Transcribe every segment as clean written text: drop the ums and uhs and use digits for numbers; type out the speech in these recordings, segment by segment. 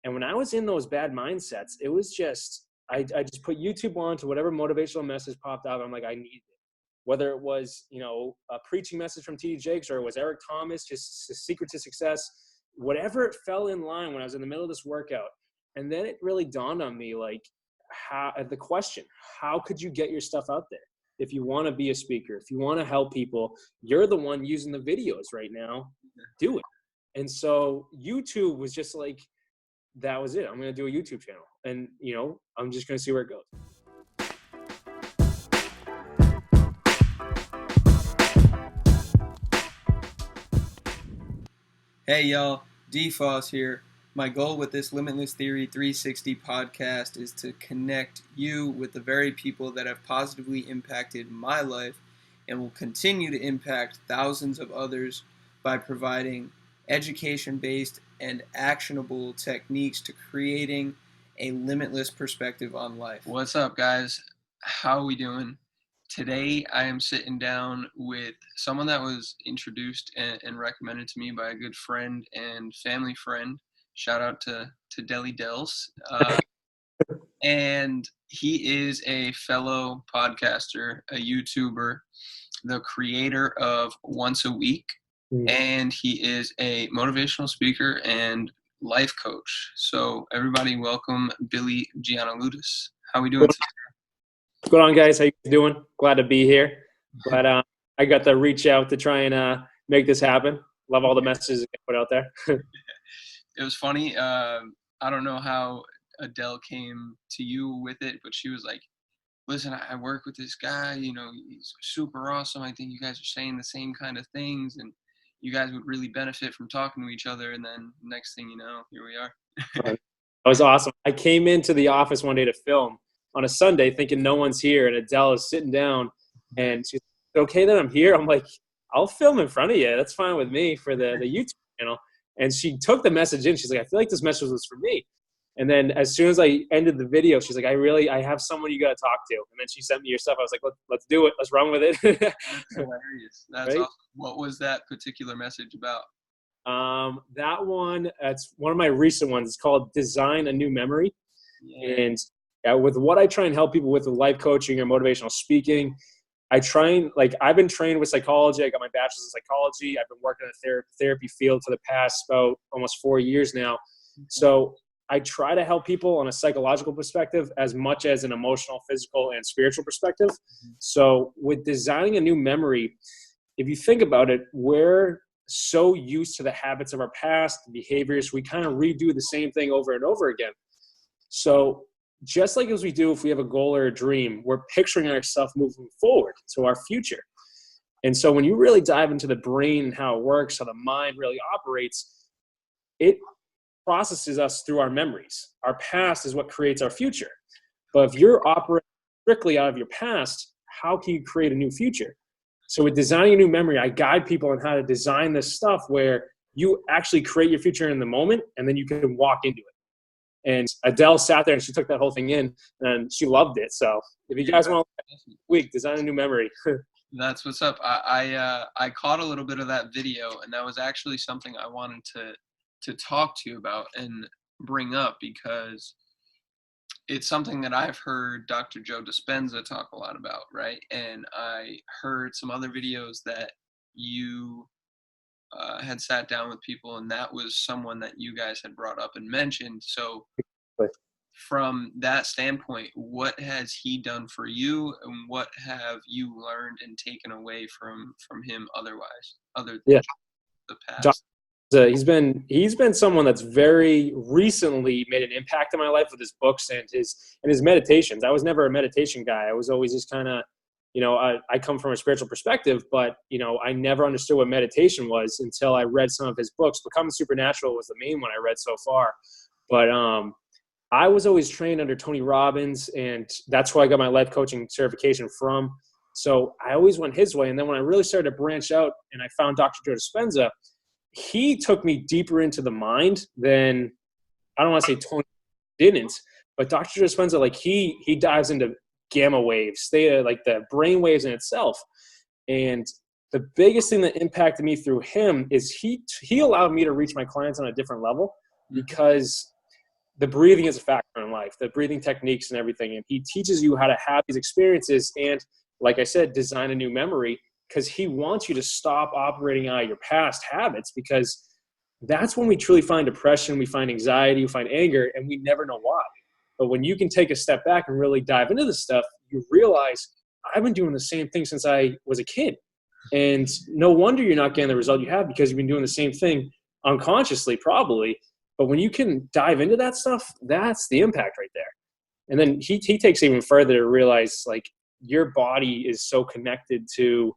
And when I was in those bad mindsets, it was just, I just put YouTube on to whatever motivational message popped up. I'm like, I need it. Whether it was, a preaching message from T.D. Jakes, or it was Eric Thomas, just the secret to success, whatever it fell in line when I was in the middle of this workout. And then it really dawned on me, like, the question, how could you get your stuff out there? If you want to be a speaker, if you want to help people, you're the one using the videos right now, do it. And so YouTube was just like, that was it. I'm going to do a YouTube channel, and, I'm just going to see where it goes. Hey y'all, DFoss here. My goal with this Limitless Theory 360 podcast is to connect you with the very people that have positively impacted my life and will continue to impact thousands of others by providing education-based and actionable techniques to creating a limitless perspective on life. What's up, guys? How are we doing? Today, I am sitting down with someone that was introduced and recommended to me by a good friend and family friend. Shout out to Deli Dels. And he is a fellow podcaster, a YouTuber, the creator of Once a Week, and he is a motivational speaker and life coach. So everybody welcome Billy Giannouloudis. How are we doing today? What's going on, guys? How you doing? Glad to be here. But I got to reach out to try and make this happen. Love all the messages that get put out there. It was funny. I don't know how Adele came to you with it, but she was like, listen, I work with this guy, he's super awesome. I think you guys are saying the same kind of things, and you guys would really benefit from talking to each other. And then next thing you know, here we are. That was awesome. I came into the office one day to film on a Sunday thinking no one's here, and Adele is sitting down, and she's like, okay that I'm here? I'm like, I'll film in front of you. That's fine with me for the YouTube channel. And she took the message in. She's like, I feel like this message was for me. And then as soon as I ended the video, she's like, I have someone you got to talk to. And then she sent me your stuff. I was like, let's do it. Let's run with it. That's hilarious. That's right? Awesome. What was that particular message about? That one, it's one of my recent ones. It's called Design a New Memory. Yeah. And with what I try and help people with life coaching or motivational speaking, I've been trained with psychology. I got my bachelor's in psychology. I've been working in the therapy field for the past about almost 4 years now. So I try to help people on a psychological perspective as much as an emotional, physical, and spiritual perspective. So with designing a new memory, if you think about it, we're so used to the habits of our past, behaviors, we kind of redo the same thing over and over again. So just like as we do if we have a goal or a dream, we're picturing ourselves moving forward to our future. And so when you really dive into the brain and how it works, how the mind really operates, it processes us through our memories. Our past is what creates our future. But if you're operating strictly out of your past, how can you create a new future? So with designing a new memory, I guide people on how to design this stuff where you actually create your future in the moment, and then you can walk into it. And Adele sat there and she took that whole thing in and she loved it. So if you guys want to week, design a new memory. That's what's up. I caught a little bit of that video, and that was actually something I wanted to talk to you about and bring up, because it's something that I've heard Dr. Joe Dispenza talk a lot about, right? And I heard some other videos that you had sat down with people, and that was someone that you guys had brought up and mentioned. So from that standpoint, what has he done for you, and what have you learned and taken away from him otherwise, other than the past? He's been someone that's very recently made an impact in my life with his books and his meditations. I was never a meditation guy. I was always just kind of, I come from a spiritual perspective, but, I never understood what meditation was until I read some of his books. Becoming Supernatural was the main one I read so far. But I was always trained under Tony Robbins, and that's where I got my life coaching certification from. So I always went his way. And then when I really started to branch out and I found Dr. Joe Dispenza, he took me deeper into the mind than, I don't want to say Tony didn't, but Dr. Joe Dispenza, like he dives into gamma waves, like the brain waves in itself. And the biggest thing that impacted me through him is he allowed me to reach my clients on a different level, because the breathing is a factor in life, the breathing techniques and everything. And he teaches you how to have these experiences and, like I said, design a new memory, because he wants you to stop operating out of your past habits, because that's when we truly find depression, we find anxiety, we find anger, and we never know why. But when you can take a step back and really dive into this stuff, you realize I've been doing the same thing since I was a kid. And no wonder you're not getting the result you have, because you've been doing the same thing unconsciously, probably. But when you can dive into that stuff, that's the impact right there. And then he takes it even further to realize, like, your body is so connected to,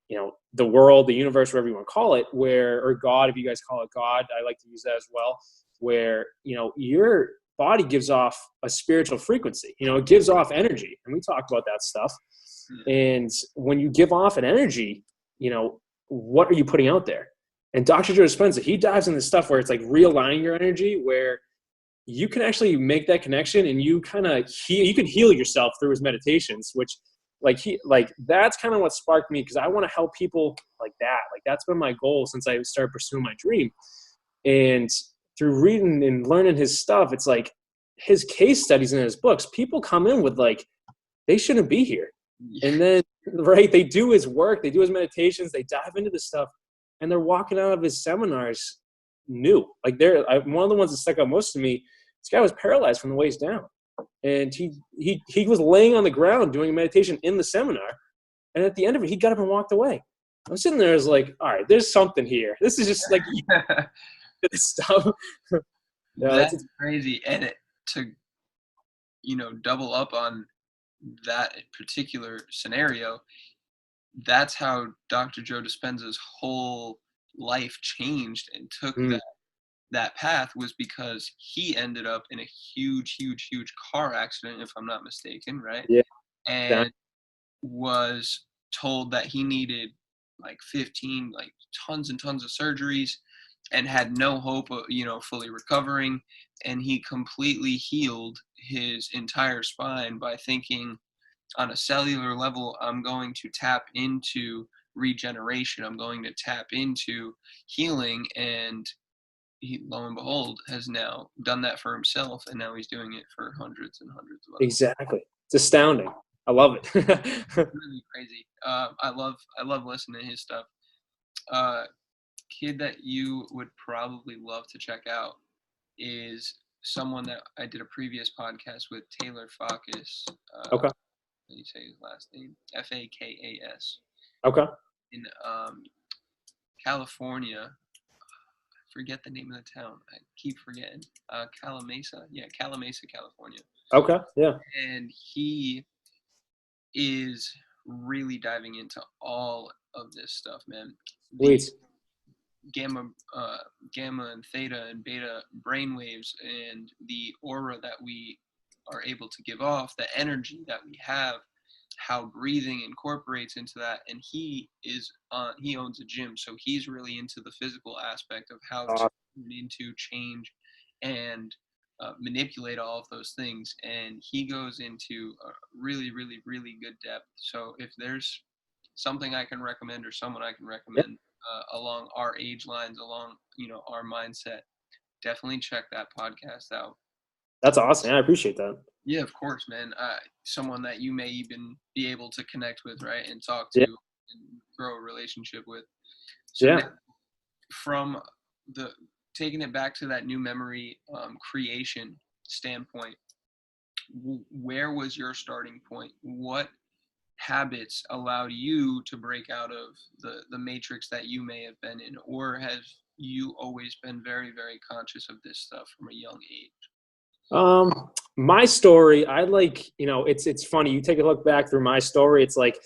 you know, the world, the universe, whatever you want to call it, or God, if you guys call it God, I like to use that as well, where, you know, your body gives off a spiritual frequency, you know, it gives off energy. And we talked about that stuff. And when you give off an energy, you know, what are you putting out there? And Dr. Joe Dispenza, he dives into stuff where it's like realigning your energy, where you can actually make that connection, and you kind of you can heal yourself through his meditations, which that's kind of what sparked me, because I want to help people like that. Like, that's been my goal since I started pursuing my dream. And through reading and learning his stuff, it's like his case studies in his books, people come in with like, they shouldn't be here. And then, right, they do his work, they do his meditations, they dive into this stuff, and they're walking out of his seminars new. Like, one of the ones that stuck out most to me, this guy was paralyzed from the waist down. And he was laying on the ground doing a meditation in the seminar. And at the end of it, he got up and walked away. I'm sitting there, I was like, all right, there's something here. This is just like this stuff. That's crazy. And to, you know, double up on that particular scenario, that's how Dr. Joe Dispenza's whole life changed and took that path, was because he ended up in a huge car accident, if I'm not mistaken, right? Yeah. And was told that he needed like 15, like tons and tons of surgeries, and had no hope of, you know, fully recovering. And he completely healed his entire spine by thinking, on a cellular level, I'm going to tap into regeneration. I'm going to tap into healing. And he, lo and behold, has now done that for himself. And now he's doing it for hundreds and hundreds of others. Exactly. It's astounding. I love it. Really crazy. I love listening to his stuff. Kid that you would probably love to check out is someone that I did a previous podcast with, Taylor Fakas. Okay. How do you say his last name? Fakas. Okay. In California. I forget the name of the town. I keep forgetting. Calamasa. Yeah, Calamasa, California. Okay. Yeah. And he is really diving into all of this stuff, man. Sweet. Gamma and theta and beta brainwaves, and the aura that we are able to give off, the energy that we have, how breathing incorporates into that. And he owns a gym, so he's really into the physical aspect of how to turn into change and manipulate all of those things. And he goes into a really good depth. So if there's something I can recommend, or someone I can recommend along our age lines, along, you know, our mindset, definitely check that podcast out. That's awesome. I appreciate that. Yeah, of course, man. Someone that you may even be able to connect with, right, and talk to and grow a relationship with. So now, from the taking it back to that new memory creation standpoint, where was your starting point? What habits allowed you to break out of the matrix that you may have been in? Or have you always been very conscious of this stuff from a young age? My story, it's funny. You take a look back through my story, it's like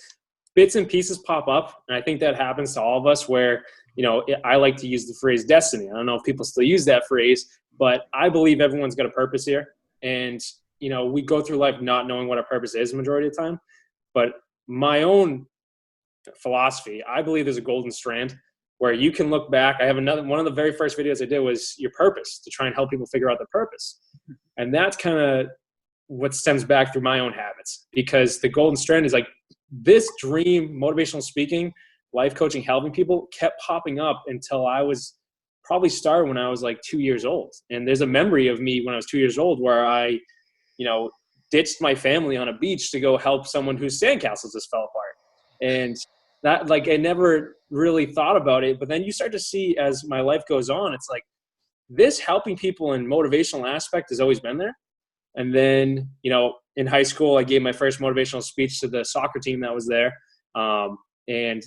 bits and pieces pop up. And I think that happens to all of us, where, you know, I like to use the phrase destiny. I don't know if people still use that phrase, but I believe everyone's got a purpose here. And, you know, we go through life not knowing what our purpose is the majority of the time. But my own philosophy, I believe there's a golden strand where you can look back. I have one of the very first videos I did was your purpose, to try and help people figure out their purpose. And that's kind of what stems back through my own habits, because the golden strand is like this dream, motivational speaking, life coaching, helping people kept popping up until I was probably started when I was like 2 years old. And there's a memory of me when I was 2 years old where I, ditched my family on a beach to go help someone whose sandcastles just fell apart. And that, like, I never really thought about it. But then you start to see as my life goes on, it's like this helping people in motivational aspect has always been there. And then, in high school, I gave my first motivational speech to the soccer team that was there. And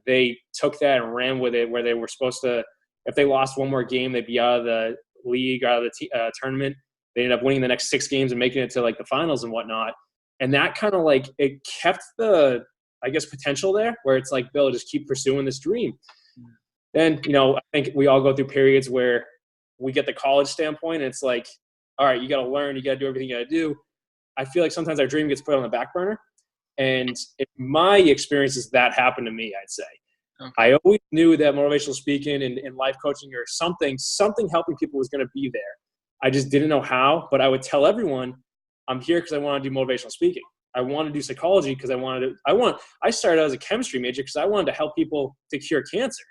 they took that and ran with it, where they were supposed to, if they lost one more game, they'd be out of the league, out of the tournament. They ended up winning the next 6 games and making it to like the finals and whatnot. And that kind of like, it kept the, I guess, potential there, where it's like, Bill, just keep pursuing this dream. Then, I think we all go through periods where we get the college standpoint and it's like, all right, you got to learn, you got to do everything you got to do. I feel like sometimes our dream gets put on the back burner. And in my experiences, that happened to me, I'd say. Okay. I always knew that motivational speaking and life coaching or something helping people was going to be there. I just didn't know how, but I would tell everyone, I'm here because I want to do motivational speaking. I want to do psychology because I started out as a chemistry major because I wanted to help people to cure cancer.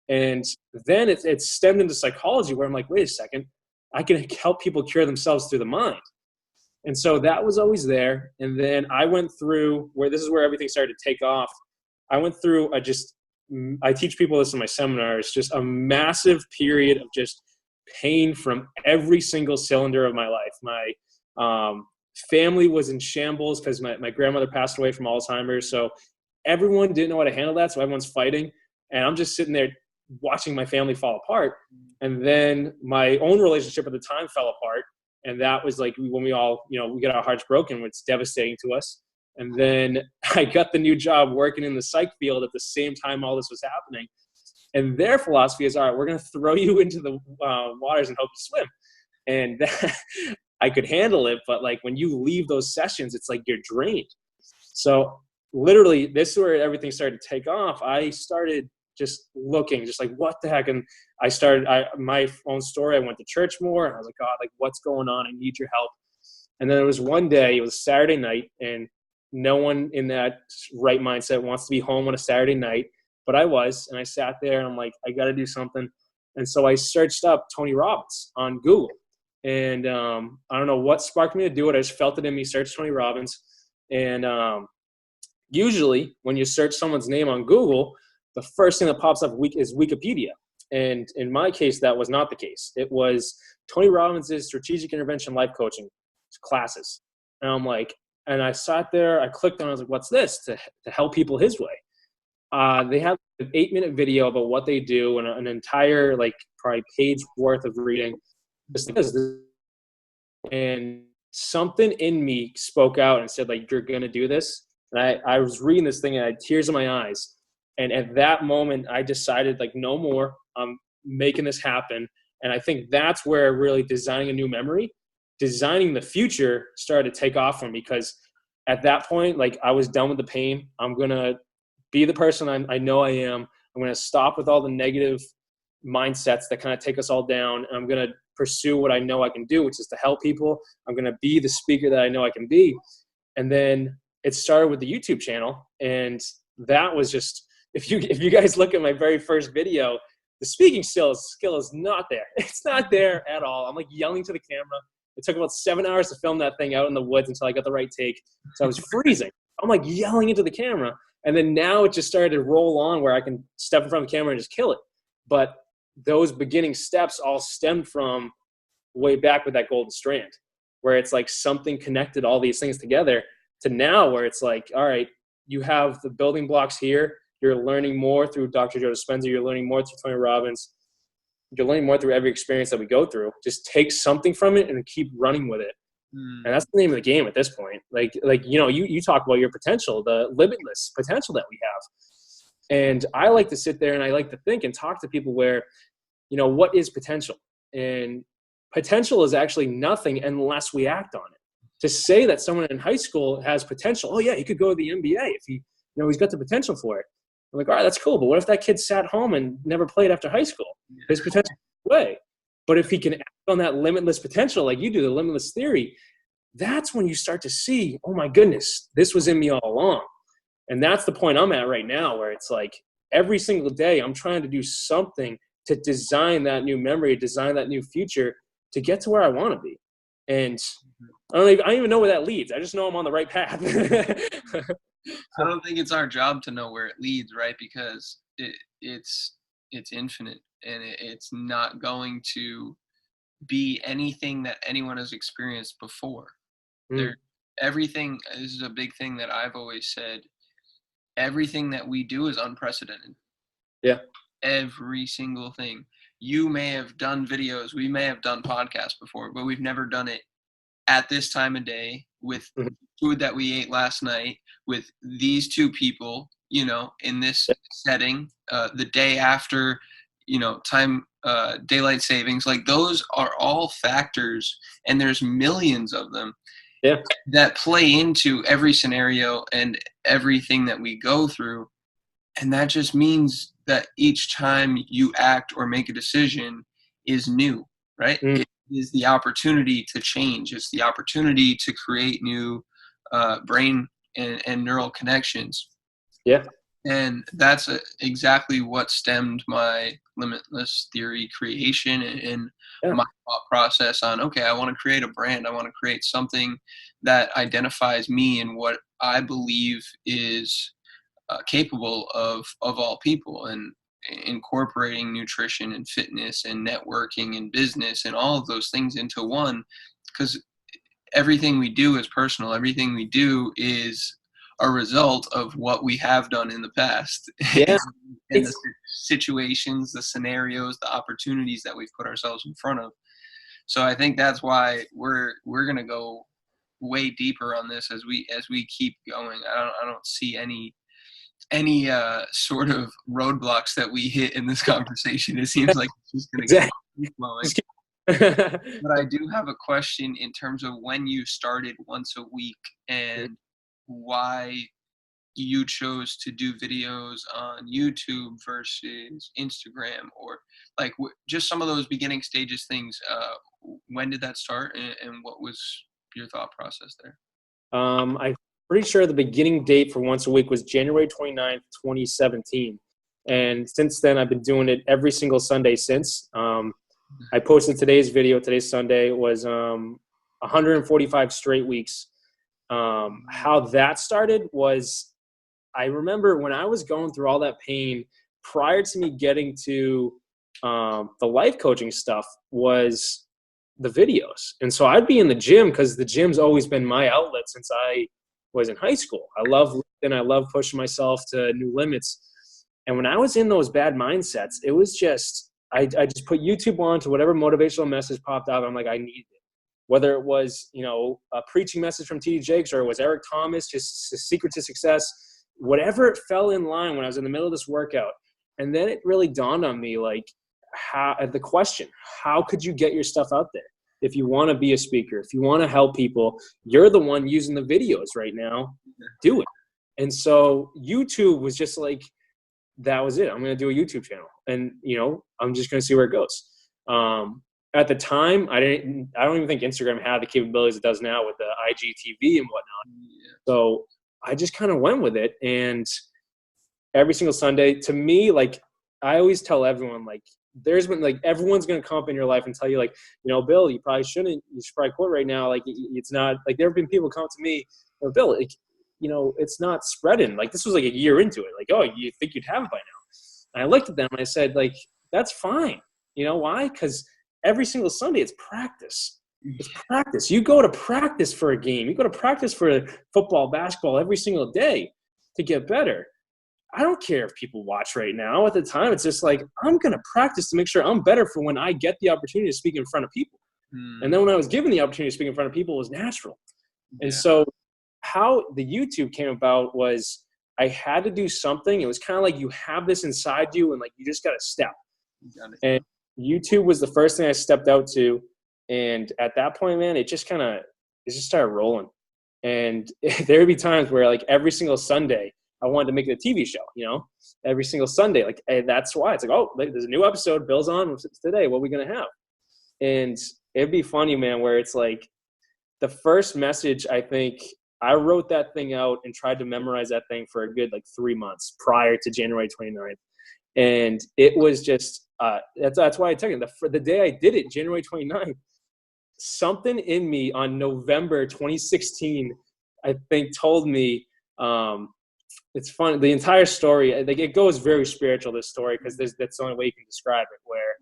And then it stemmed into psychology, where I'm like, wait a second, I can help people cure themselves through the mind. And so that was always there. And then I went through this is where everything started to take off. I went through I teach people this in my seminars, just a massive period of just pain from every single cylinder of my life. My family was in shambles because my grandmother passed away from Alzheimer's. So everyone didn't know how to handle that. So everyone's fighting. And I'm just sitting there watching my family fall apart. And then my own relationship at the time fell apart. And that was like when we all, we get our hearts broken, it's devastating to us. And then I got the new job working in the psych field at the same time all this was happening. And their philosophy is, all right, we're going to throw you into the waters and hope you swim. And I could handle it. But like when you leave those sessions, it's like you're drained. So literally, this is where everything started to take off. I started just looking, just like, what the heck? And I started my own story. I went to church more. And I was like, God, like, what's going on? I need your help. And then it was one day, it was Saturday night, and no one in that right mindset wants to be home on a Saturday night. But I was, and I sat there and I'm like, I got to do something. And so I searched up Tony Robbins on Google. And I don't know what sparked me to do it. I just felt it in me, search Tony Robbins. And usually when you search someone's name on Google, the first thing that pops up is Wikipedia. And in my case, that was not the case. It was Tony Robbins' strategic intervention life coaching classes. And I'm like, and I sat there, I clicked on it, I was like, what's this? To help people his way. They have an 8-minute video about what they do and an entire, like, probably page worth of reading. And something in me spoke out and said, like, you're going to do this. And I was reading this thing and I had tears in my eyes. And at that moment, I decided, like, no more. I'm making this happen. And I think that's where really designing a new memory, designing the future started to take off for me, because at that point, like, I was done with the pain. I'm going to be the person I know I am. I'm going to stop with all the negative mindsets that kind of take us all down. And I'm going to pursue what I know I can do, which is to help people. I'm going to be the speaker that I know I can be. And then it started with the YouTube channel. And that was just, if you guys look at my very first video, the speaking skill is not there. It's not there at all. I'm like yelling to the camera. It took about 7 hours to film that thing out in the woods until I got the right take. So I was freezing. I'm like yelling into the camera. And then now it just started to roll on where I can step in front of the camera and just kill it. But those beginning steps all stemmed from way back with that golden strand, where it's like something connected all these things together to now where it's like, all right, you have the building blocks here. You're learning more through Dr. Joe Dispenza. You're learning more through Tony Robbins. You're learning more through every experience that we go through. Just take something from it and keep running with it. And that's the name of the game at this point. Like you talk about your potential, the limitless potential that we have. And I like to sit there and I like to think and talk to people where, what is potential? And potential is actually nothing unless we act on it. To say that someone in high school has potential, oh yeah, he could go to the NBA if he's got the potential for it. I'm like, all right, that's cool. But what if that kid sat home and never played after high school? His potential way. But if he can act on that limitless potential, like you do, the limitless theory, that's when you start to see, oh my goodness, this was in me all along. And that's the point I'm at right now, where it's like every single day I'm trying to do something to design that new memory, design that new future to get to where I want to be. And I don't even know where that leads. I just know I'm on the right path. I don't think it's our job to know where it leads, right? Because it's infinite, and it's not going to be anything that anyone has experienced before. Everything, this is a big thing that I've always said, everything that we do is unprecedented. Yeah. Every single thing. You may have done videos, we may have done podcasts before, but we've never done it at this time of day with food that we ate last night, with these two people, in this setting, the day after, time, daylight savings. Like, those are all factors, and there's millions of them that play into every scenario and everything that we go through. And that just means that each time you act or make a decision is new, right? It is the opportunity to change. It's the opportunity to create new brain and neural connections. Yeah. And that's exactly what stemmed my limitless theory creation and my thought process on, okay, I want to create a brand. I want to create something that identifies me and what I believe is capable of all people, and incorporating nutrition and fitness and networking and business and all of those things into one, because everything we do is personal. Everything we do is a result of what we have done in the past. Yeah. And the situations, the scenarios, the opportunities that we've put ourselves in front of. So I think that's why we're going to go way deeper on this as we keep going. I don't see any sort of roadblocks that we hit in this conversation. It seems like it's just going to keep flowing. But I do have a question in terms of when you started once a week and why you chose to do videos on YouTube versus Instagram, or like just some of those beginning stages things. When did that start, and what was your thought process there? I'm pretty sure the beginning date for once a week was January 29th, 2017. And since then, I've been doing it every single Sunday since. I posted today's Sunday, was 145 straight weeks. How that started was, I remember when I was going through all that pain prior to me getting to the life coaching stuff, was the videos. And so I'd be in the gym, because the gym's always been my outlet since I was in high school. I love lifting, I love pushing myself to new limits. And when I was in those bad mindsets, it was just, I just put YouTube on to whatever motivational message popped out. I'm like, I need it. Whether it was, a preaching message from T.D. Jakes, or it was Eric Thomas, just the secret to success, whatever it fell in line when I was in the middle of this workout. And then it really dawned on me, like, the question, how could you get your stuff out there? If you want to be a speaker, if you want to help people, you're the one using the videos right now. Do it. And so YouTube was just like, that was it. I'm going to do a YouTube channel, and I'm just going to see where it goes. At the time, I don't even think Instagram had the capabilities it does now with the IGTV and whatnot. So I just kind of went with it. And every single Sunday, to me, like, I always tell everyone, like, there's been, like, everyone's going to come up in your life and tell you, like, Bill, you should probably quit right now. Like, it's not, like, there have been people come to me, Bill, like, it's not spreading. Like, this was like a year into it. Like, oh, you think you'd have it by now. And I looked at them and I said, like, that's fine. You know why? Because every single Sunday it's practice. It's practice. You go to practice for a game. You go to practice for football, basketball every single day to get better. I don't care if people watch right now. At the time, it's just like, I'm going to practice to make sure I'm better for when I get the opportunity to speak in front of people. And then when I was given the opportunity to speak in front of people, it was natural. And so how the YouTube came about was, I had to do something. It was kind of like, you have this inside you, and like, you just got to step. And YouTube was the first thing I stepped out to. And at that point, man, it just started rolling. And there would be times where, like, every single Sunday, I wanted to make it a TV show, every single Sunday. Like, and that's why it's like, oh, there's a new episode. Bill's on today. What are we going to have? And it'd be funny, man, where it's like, the first message, I think I wrote that thing out and tried to memorize that thing for a good, like, 3 months prior to January 29th. And it was just, that's why I took it. The day I did it, January 29th, something in me on November 2016, I think told me, it's fun. The entire story, like, it goes very spiritual, this story, because that's the only way you can describe it, where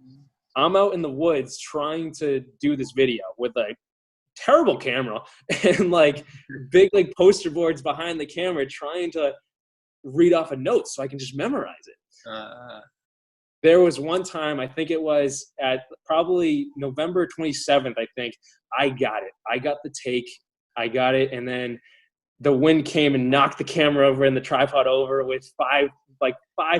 I'm out in the woods trying to do this video with like terrible camera and like big like poster boards behind the camera, trying to read off a note so I can just memorize it. There was one time, I think it was at probably November 27th, I think, I got it. I got the take. I got it. And then the wind came and knocked the camera over and the tripod over with 5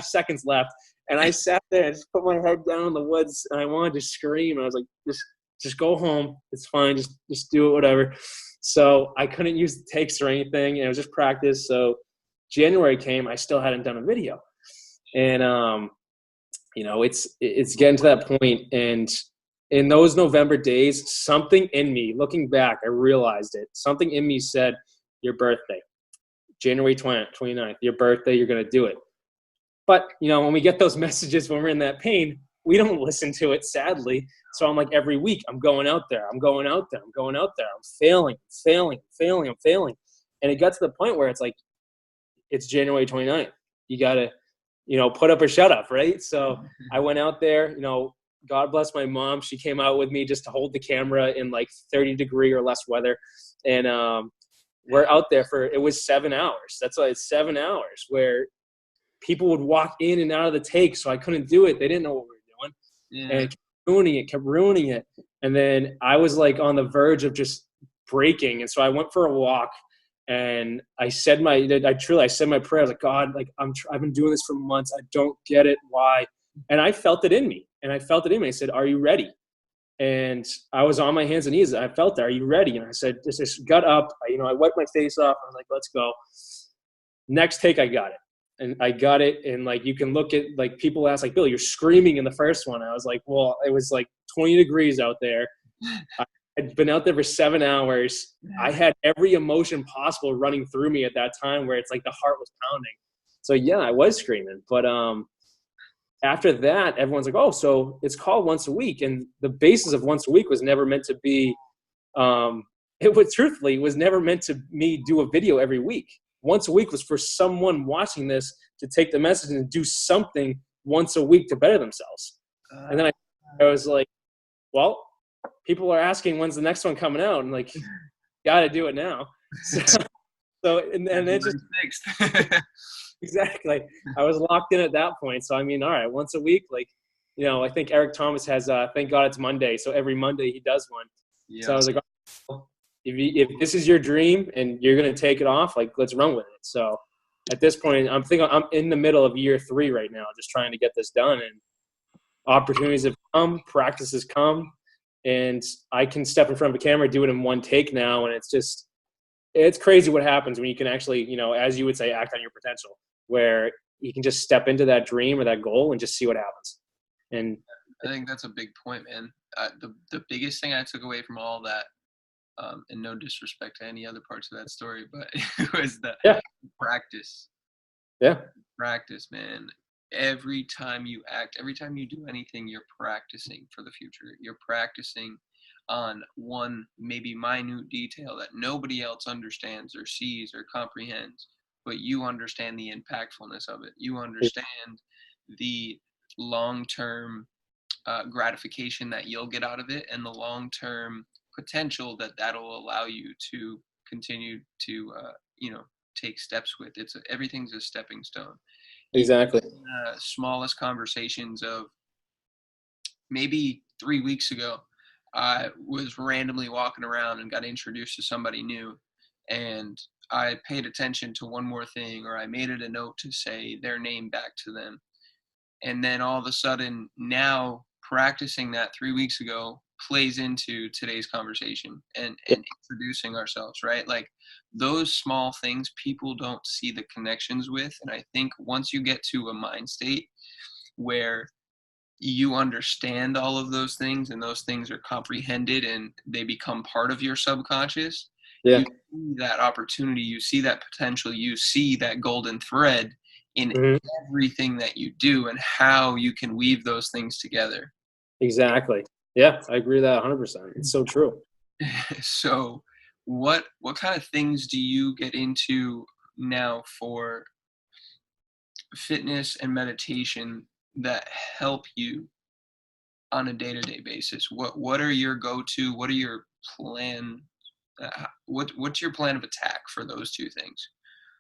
seconds left. And I sat there and just put my head down in the woods, and I wanted to scream. I was like, just go home. It's fine. Just do it, whatever. So I couldn't use the takes or anything. And it was just practice. So January came, I still hadn't done a video. And, it's getting to that point. And in those November days, something in me, looking back, I realized it. Something in me said, your birthday, January 29th, your birthday, you're going to do it. But, when we get those messages when we're in that pain, we don't listen to it, sadly. So I'm like, every week, I'm going out there. I'm failing. And it got to the point where it's like, it's January 29th. You got to, put up or shut up, right? So I went out there, God bless my mom. She came out with me just to hold the camera in like 30-degree or less weather. And we're out there it was 7 hours. That's why it's 7 hours where people would walk in and out of the take. So I couldn't do it. They didn't know what we were doing. Yeah. And it kept ruining it. And then I was like on the verge of just breaking. And so I went for a walk. And I said my prayer. I was like, God, like I've been doing this for months. I don't get it. Why? And I felt it in me. I said, are you ready? And I was on my hands and knees. I felt that. Are you ready? And I said, just got up. I wiped my face off. I was like, let's go. Next take, I got it. And I got it. And like, you can look at, like, people ask, like, Bill, you're screaming in the first one. I was like, well, it was like 20 degrees out there. I'd been out there for 7 hours. I had every emotion possible running through me at that time, where it's like the heart was pounding. So yeah, I was screaming. But after that, everyone's like, oh, so it's called Once a Week. And the basis of Once a Week was never meant to be, truthfully, was never meant to me do a video every week. Once a week was for someone watching this to take the message and do something once a week to better themselves. And then I was like, well, people are asking when's the next one coming out, and like, got to do it now. And it just fixed. Exactly. I was locked in at that point. So I mean, all right, once a week, like, I think Eric Thomas has Thank God It's Monday. So every Monday he does one. Yeah. So I was like, oh, if this is your dream and you're gonna take it off, like, let's run with it. So at this point, I'm in the middle of year 3 right now, just trying to get this done, and opportunities have come, practices come. And I can step in front of a camera, do it in one take now. And it's crazy what happens when you can actually, as you would say, act on your potential, where you can just step into that dream or that goal and just see what happens. And I think that's a big point, man. The biggest thing I took away from all that, and no disrespect to any other parts of that story, but it was the practice. Yeah. Practice, man. Every time you act, every time you do anything, you're practicing for the future. You're practicing on one maybe minute detail that nobody else understands or sees or comprehends, but you understand the impactfulness of it. You understand the long-term gratification that you'll get out of it, and the long-term potential that'll allow you to continue to take steps with. Everything's a stepping stone. Exactly. Smallest conversations of maybe 3 weeks ago, I was randomly walking around and got introduced to somebody new, and I paid attention to one more thing, or I made it a note to say their name back to them. And then all of a sudden, now practicing that 3 weeks ago plays into today's conversation and introducing ourselves, right? Like, those small things people don't see the connections with. And I think once you get to a mind state where you understand all of those things and those things are comprehended and they become part of your subconscious, you see that opportunity, you see that potential, you see that golden thread in Mhm. everything that you do and how you can weave those things together. Exactly. Yeah, I agree with that 100%. It's so true. So what kind of things do you get into now for fitness and meditation that help you on a day-to-day basis? What are your go-to, what are your plan, what's your plan of attack for those two things?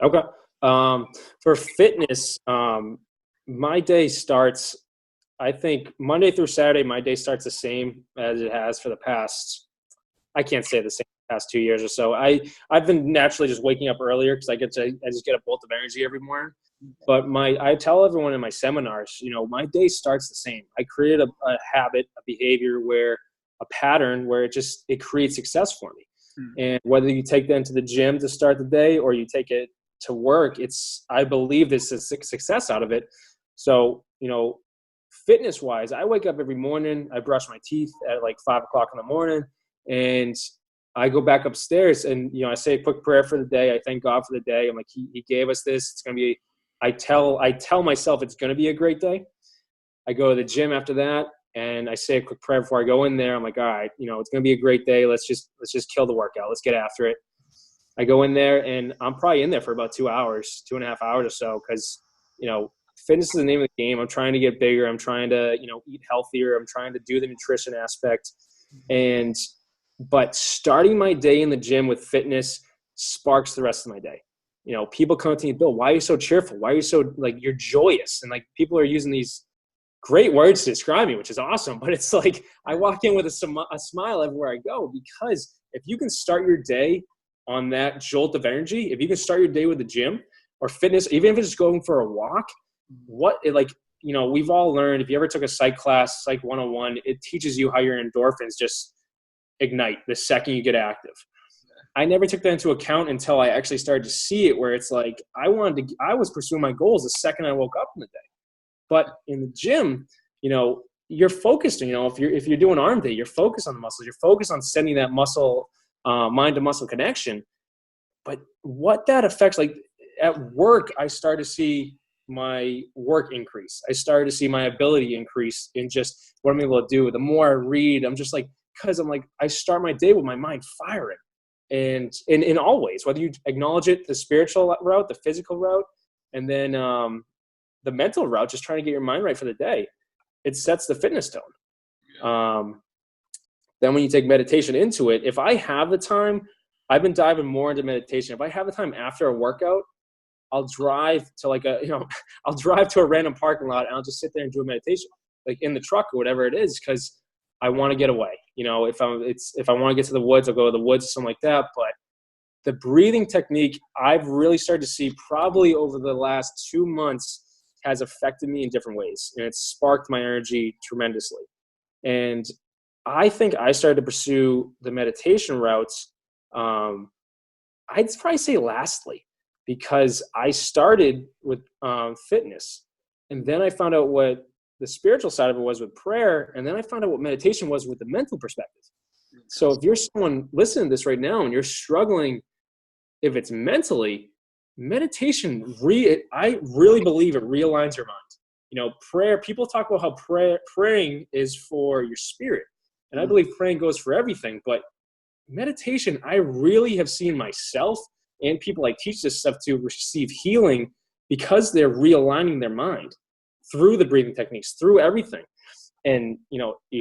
Okay. For fitness, my day starts, I think Monday through Saturday, my day starts the same as it has for the past, I can't say the same past 2 years or so. I've been naturally just waking up earlier because I just get a bolt of energy every morning. But I tell everyone in my seminars, my day starts the same. I create a habit, a behavior a pattern where it creates success for me. And whether you take that into the gym to start the day or you take it to work, I believe there's a success out of it. So, fitness wise, I wake up every morning, I brush my teeth at like 5 o'clock in the morning, and I go back upstairs and, I say a quick prayer for the day. I thank God for the day. I'm like, he gave us this. It's going to be, I tell myself it's going to be a great day. I go to the gym after that and I say a quick prayer before I go in there. I'm like, all right, it's going to be a great day. Let's just kill the workout. Let's get after it. I go in there and I'm probably in there for about 2 hours, 2.5 hours or so. Cause fitness is the name of the game. I'm trying to get bigger. I'm trying to, eat healthier. I'm trying to do the nutrition aspect. But starting my day in the gym with fitness sparks the rest of my day. People come to me, Bill, why are you so cheerful? Why are you so you're joyous? And people are using these great words to describe me, which is awesome. But it's like, I walk in with a smile everywhere I go, because if you can start your day on that jolt of energy, if you can start your day with the gym or fitness, even if it's just going for a walk, we've all learned, if you ever took a psych class, Psych 101, it teaches you how your endorphins just ignite the second you get active. I never took that into account until I actually started to see it, where it's like, I was pursuing my goals the second I woke up in the day. But in the gym, you're focused, if you're doing arm day, you're focused on the muscles, you're focused on sending that muscle, mind to muscle connection. But what that affects, like at work, I started to see my work increase. I started to see my ability increase in just what I'm able to do. The more I read, I'm just like, because I'm like, I start my day with my mind firing. And in all ways, whether you acknowledge it, the spiritual route, the physical route, and then the mental route, just trying to get your mind right for the day, it sets the fitness tone. Then when you take meditation into it, if I have the time, I've been diving more into meditation. If I have the time after a workout, I'll drive to I'll drive to a random parking lot and I'll just sit there and do a meditation, like in the truck or whatever it is, because I want to get away. If I want to get to the woods, I'll go to the woods or something like that. But the breathing technique, I've really started to see probably over the last 2 months has affected me in different ways. And it's sparked my energy tremendously. And I think I started to pursue the meditation routes, I'd probably say lastly, because I started with fitness. And then I found out what the spiritual side of it was with prayer. And then I found out what meditation was with the mental perspective. So if you're someone listening to this right now and you're struggling, if it's mentally, meditation, I really believe it realigns your mind. Prayer, people talk about how praying is for your spirit. And I believe praying goes for everything. But meditation, I really have seen myself and people I teach this stuff to receive healing because they're realigning their mind through the breathing techniques, through everything. And,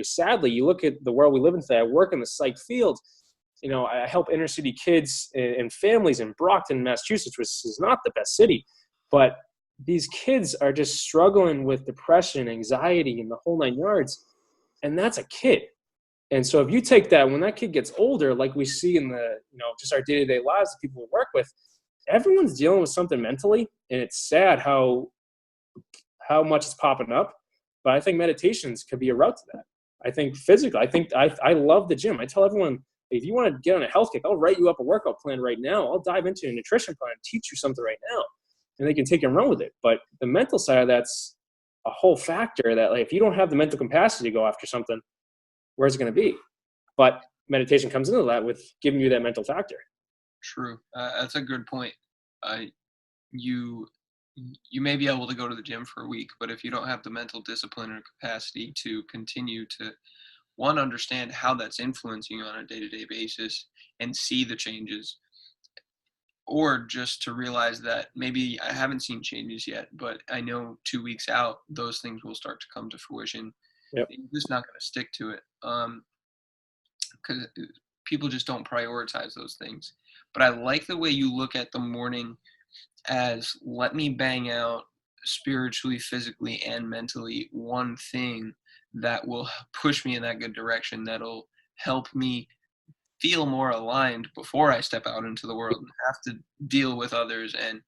sadly, you look at the world we live in today. I work in the psych field. I help inner city kids and families in Brockton, Massachusetts, which is not the best city. But these kids are just struggling with depression, anxiety, and the whole 9 yards. And that's a kid. And so if you take that, when that kid gets older, like we see in the, just our day-to-day lives that people we work with, everyone's dealing with something mentally. And it's sad how much it's popping up. But I think meditations could be a route to that. I think physically, I love the gym. I tell everyone, if you want to get on a health kick, I'll write you up a workout plan right now. I'll dive into a nutrition plan and teach you something right now. And they can take and run with it. But the mental side of that's a whole factor that, if you don't have the mental capacity to go after something, where's it going to be? But meditation comes into that with giving you that mental factor. True. That's a good point. you may be able to go to the gym for a week, but if you don't have the mental discipline or capacity to continue to, one, understand how that's influencing you on a day-to-day basis and see the changes, or just to realize that maybe I haven't seen changes yet, but I know 2 weeks out, those things will start to come to fruition. Yep. You're just not going to stick to it. Because people just don't prioritize those things. But I like the way you look at the morning as, let me bang out spiritually, physically, and mentally one thing that will push me in that good direction, that'll help me feel more aligned before I step out into the world and have to deal with others. And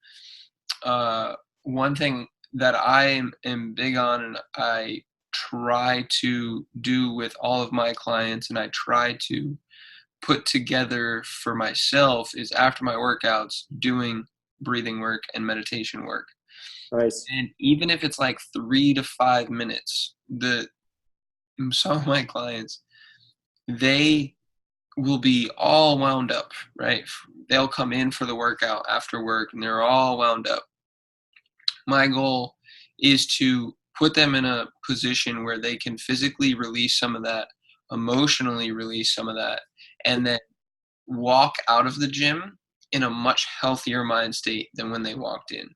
one thing that I am big on, and I try to do with all of my clients, and I try to put together for myself, is after my workouts, doing breathing work and meditation work. Nice. And even if it's like 3 to 5 minutes, some of my clients, they will be all wound up, right? They'll come in for the workout after work and they're all wound up. My goal is to put them in a position where they can physically release some of that, emotionally release some of that, and then walk out of the gym in a much healthier mind state than when they walked in.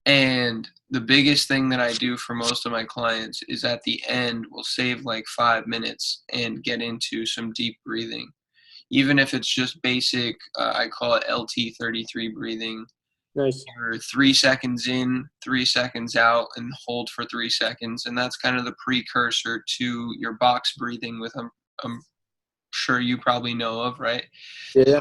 And the biggest thing that I do for most of my clients is at the end, we'll save like 5 minutes and get into some deep breathing. Even if it's just basic, I call it LT33 breathing. Nice. You're 3 seconds in, 3 seconds out, and hold for 3 seconds. And that's kind of the precursor to your box breathing, with I'm sure you probably know of, right? Yeah.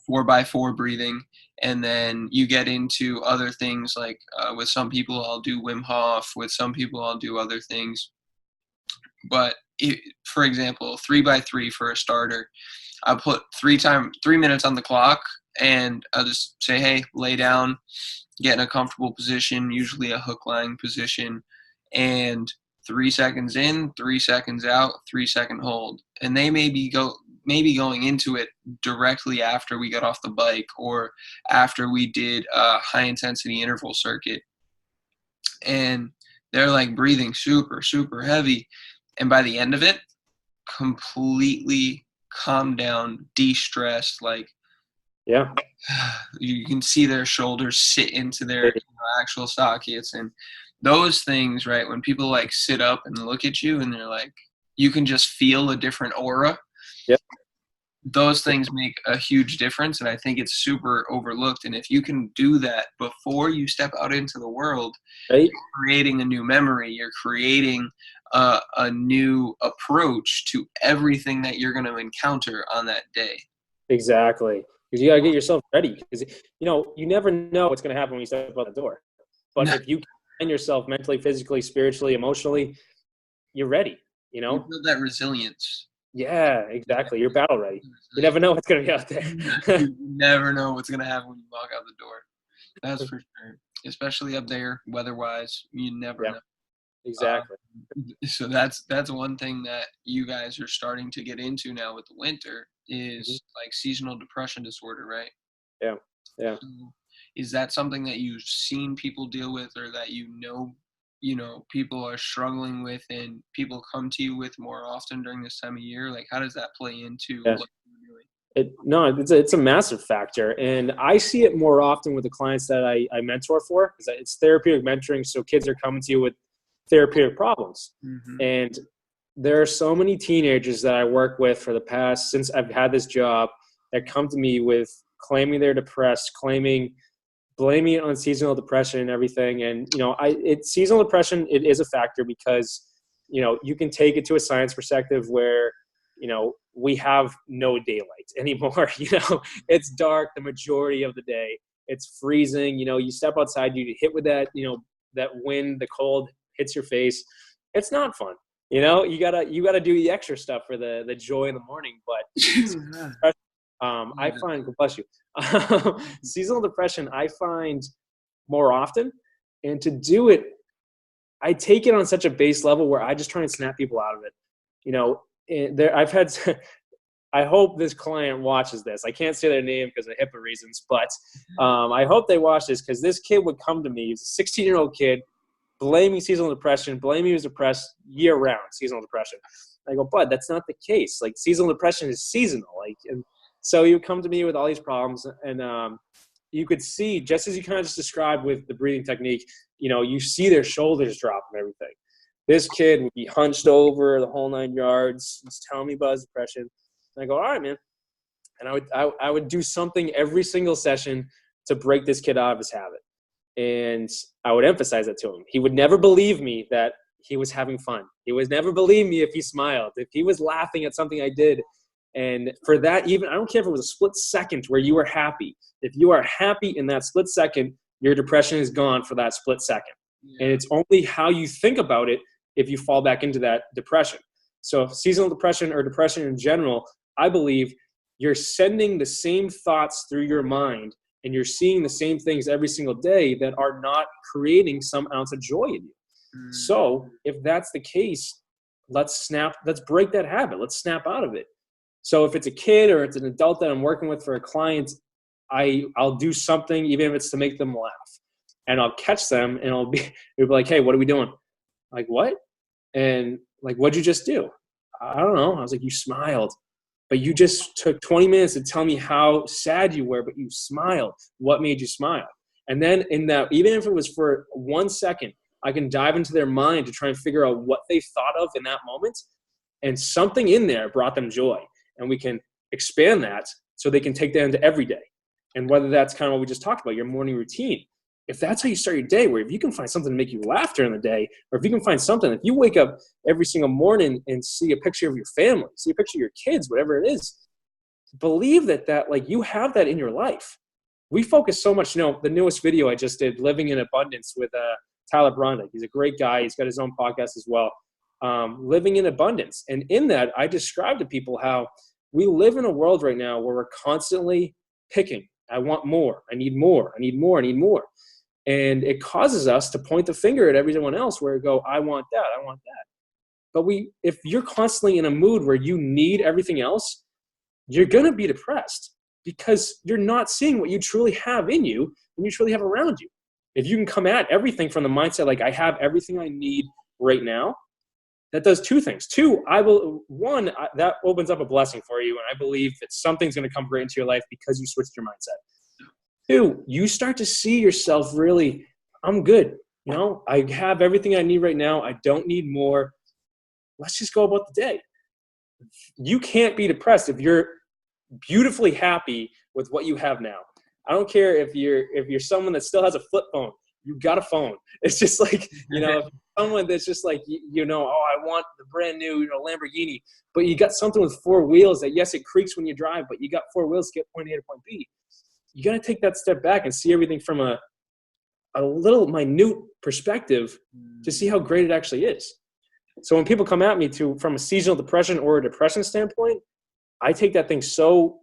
4x4 breathing. And then you get into other things like with some people I'll do Wim Hof, with some people I'll do other things. But for example, 3x3 for a starter, I'll put 3 minutes on the clock, and I'll just say, hey, lay down, get in a comfortable position, usually a hook lying position, and 3 seconds in, 3 seconds out, 3-second hold. And they may be going into it directly after we got off the bike, or after we did a high intensity interval circuit, and they're like breathing super, super heavy. And by the end of it, completely calmed down, de-stressed, like, yeah, you can see their shoulders sit into their actual sockets. And those things, right, when people like sit up and look at you and they're like, you can just feel a different aura. Yep. Those things make a huge difference, and I think it's super overlooked. And if you can do that before you step out into the world, right, you're creating a new memory, you're creating a new approach to everything that you're going to encounter on that day. Exactly. Because you got to get yourself ready, because you never know what's going to happen when you step out the door. But if you can yourself mentally, physically, spiritually, emotionally, you're ready. You build that resilience. Yeah, exactly. You're battle ready. You never know what's going to be out there. You never know what's going to happen when you walk out the door. That's for sure. Especially up there, weather-wise, you never know. Exactly. So that's one thing that you guys are starting to get into now with the winter is like seasonal depression disorder, right? Yeah. Yeah. So is that something that you've seen people deal with, or that people are struggling with and people come to you with more often during this time of year? Like, how does that play into what you're doing? It's a massive factor. And I see it more often with the clients that I mentor for, because it's therapeutic mentoring. So kids are coming to you with therapeutic problems. Mm-hmm. And there are so many teenagers that I work with for the past, since I've had this job, that come to me with claiming they're depressed, blaming it on seasonal depression and everything. And, seasonal depression, it is a factor because, you can take it to a science perspective where, we have no daylight anymore. It's dark the majority of the day. It's freezing. You step outside, you get hit with that, that wind, the cold hits your face. It's not fun. You gotta do the extra stuff for the joy in the morning. But I find, bless you, seasonal depression, I find more often, and to do it, I take it on such a base level where I just try and snap people out of it. I've had I hope this client watches this. I can't say their name because of HIPAA reasons, but I hope they watch this, because this kid would come to me. He's a 16-year-old kid blaming seasonal depression, blaming he was depressed year-round, seasonal depression. I go, bud, that's not the case. Like, seasonal depression is seasonal. Like, and so he would come to me with all these problems, and you could see, just as you kind of just described with the breathing technique, you see their shoulders drop and everything. This kid would be hunched over the whole 9 yards. He's telling me about his depression. And I go, all right, man. And I would do something every single session to break this kid out of his habit. And I would emphasize that to him. He would never believe me that he was having fun. He would never believe me if he smiled, if he was laughing at something I did. And for that, even, I don't care if it was a split second where you were happy. If you are happy in that split second, your depression is gone for that split second. Yeah. And it's only how you think about it if you fall back into that depression. So if seasonal depression or depression in general, I believe you're sending the same thoughts through your mind, and you're seeing the same things every single day that are not creating some ounce of joy in you. So if that's the case, let's break that habit. Let's snap out of it. So if it's a kid or it's an adult that I'm working with for a client, I'll do something, even if it's to make them laugh. And I'll catch them, and it'll be like, hey, what are we doing? Like, what? And like, what'd you just do? I don't know. I was like, you smiled. But you just took 20 minutes to tell me how sad you were, but you smiled. What made you smile? And then in that, even if it was for 1 second, I can dive into their mind to try and figure out what they thought of in that moment. And something in there brought them joy. And we can expand that so they can take that into every day. And whether that's kind of what we just talked about, your morning routine. If that's how you start your day, where if you can find something to make you laugh during the day, or if you can find something, if you wake up every single morning and see a picture of your family, see a picture of your kids, whatever it is, believe that like you have that in your life. We focus so much, the newest video I just did, Living in Abundance with Tyler Brondyk. He's a great guy. He's got his own podcast as well. Living in Abundance. And in that, I describe to people how we live in a world right now where we're constantly picking. I want more. I need more. I need more. I need more. And it causes us to point the finger at everyone else where we go, I want that. I want that. But if you're constantly in a mood where you need everything else, you're going to be depressed because you're not seeing what you truly have in you and you truly have around you. If you can come at everything from the mindset, like I have everything I need right now, that does two things. Two, that opens up a blessing for you. And I believe that something's going to come great into your life because you switched your mindset. Two, you start to see yourself really, I'm good. I have everything I need right now. I don't need more. Let's just go about the day. You can't be depressed if you're beautifully happy with what you have now. I don't care if you're someone that still has a flip phone. You got a phone. It's just like, someone that's just like, I want the brand new, Lamborghini, but you got something with 4 wheels that, yes, it creaks when you drive, but you got 4 wheels to get point A to point B. You got to take that step back and see everything from a little minute perspective to see how great it actually is. So when people come at me from a seasonal depression or a depression standpoint, I take that thing so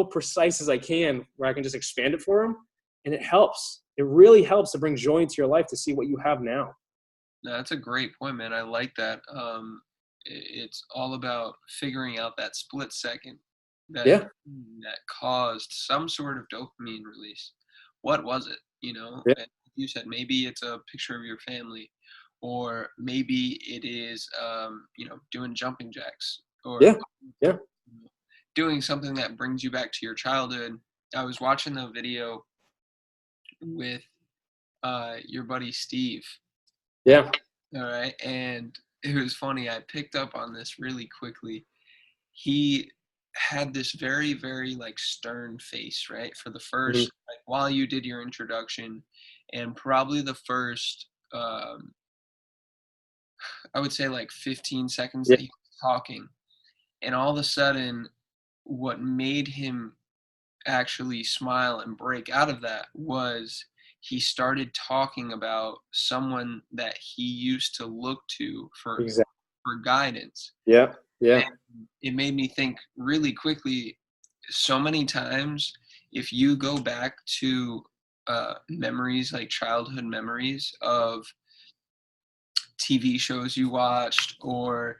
precise as I can, where I can just expand it for them, and it helps. It really helps to bring joy into your life to see what you have now. No, that's a great point, man. I like that. It's all about figuring out that split second that caused some sort of dopamine release. What was it? And you said maybe it's a picture of your family, or maybe it is doing jumping jacks, or doing something that brings you back to your childhood. I was watching the video with your buddy Steve. Yeah. All right. And it was funny. I picked up on this really quickly. He had this very, very stern face, right? For the first, while you did your introduction, and probably the first, I would say 15 seconds that he was talking. And all of a sudden, what made him actually smile and break out of that was he started talking about someone that he used to look to for guidance. Yeah. Yeah. And it made me think really quickly, so many times, if you go back to memories, like childhood memories of TV shows you watched, or,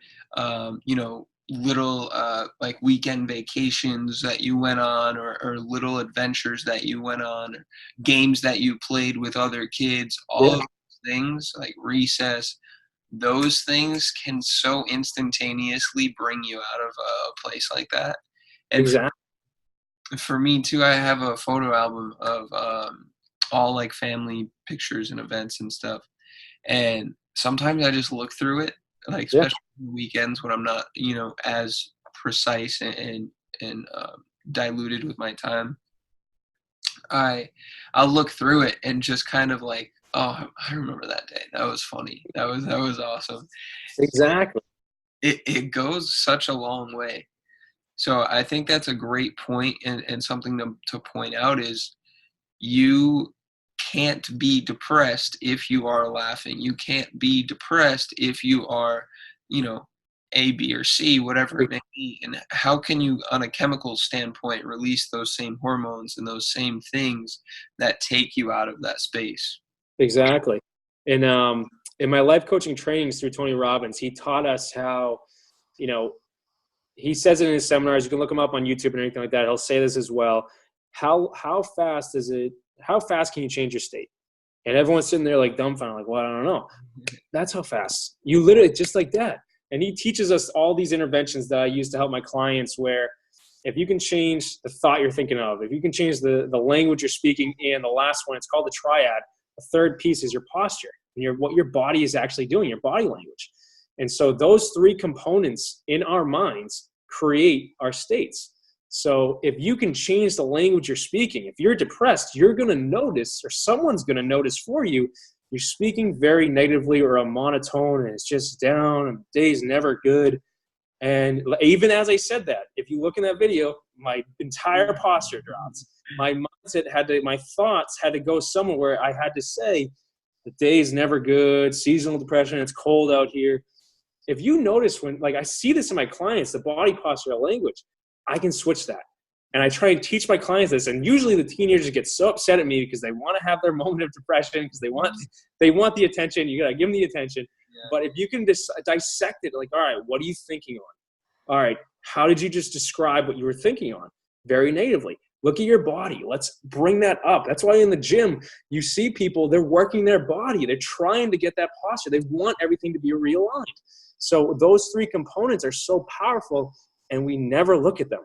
little like weekend vacations that you went on, or little adventures that you went on, or games that you played with other kids, all of those things, like recess, those things can so instantaneously bring you out of a place like that. And Exactly. for me too, I have a photo album of all like family pictures and events and stuff. And sometimes I just look through it, like Yeah. especially on weekends when I'm not, as precise and diluted with my time. I'll look through it and just kind of like, oh, I remember that day. That was funny. That was awesome. Exactly. It goes such a long way. So I think that's a great point, and something to point out is you can't be depressed if you are laughing. You can't be depressed if you are, A, B, or C, whatever it may be. And how can you, on a chemical standpoint, release those same hormones and those same things that take you out of that space? Exactly. And in my life coaching trainings through Tony Robbins, he taught us how, he says it in his seminars. You can look him up on YouTube and anything like that. He'll say this as well. How fast can you change your state? And everyone's sitting there like dumbfounded, like, well, I don't know. That's how fast. You literally, just like that. And he teaches us all these interventions that I use to help my clients, where if you can change the thought you're thinking of, if you can change the language you're speaking, and the last one, it's called the Triad. The third piece is your posture and what your body is actually doing, your body language. And so those three components in our minds create our states. So if you can change the language you're speaking, if you're depressed, you're going to notice, or someone's going to notice for you, you're speaking very negatively or a monotone, and it's just down, and the day's never good. And even as I said that, if you look in that video, my entire posture drops. My mindset my thoughts had to go somewhere where I had to say, the day's never good, seasonal depression, it's cold out here. If you notice when, like I see this in my clients, the body posture language, I can switch that. And I try and teach my clients this. And usually the teenagers get so upset at me because they want to have their moment of depression, because they want the attention. You got to give them the attention. Yeah. But if you can dissect it, like, all right, what are you thinking on? All right, how did you just describe what you were thinking on? Very natively. Look at your body. Let's bring that up. That's why in the gym, you see people, they're working their body. They're trying to get that posture. They want everything to be realigned. So those three components are so powerful, and we never look at them.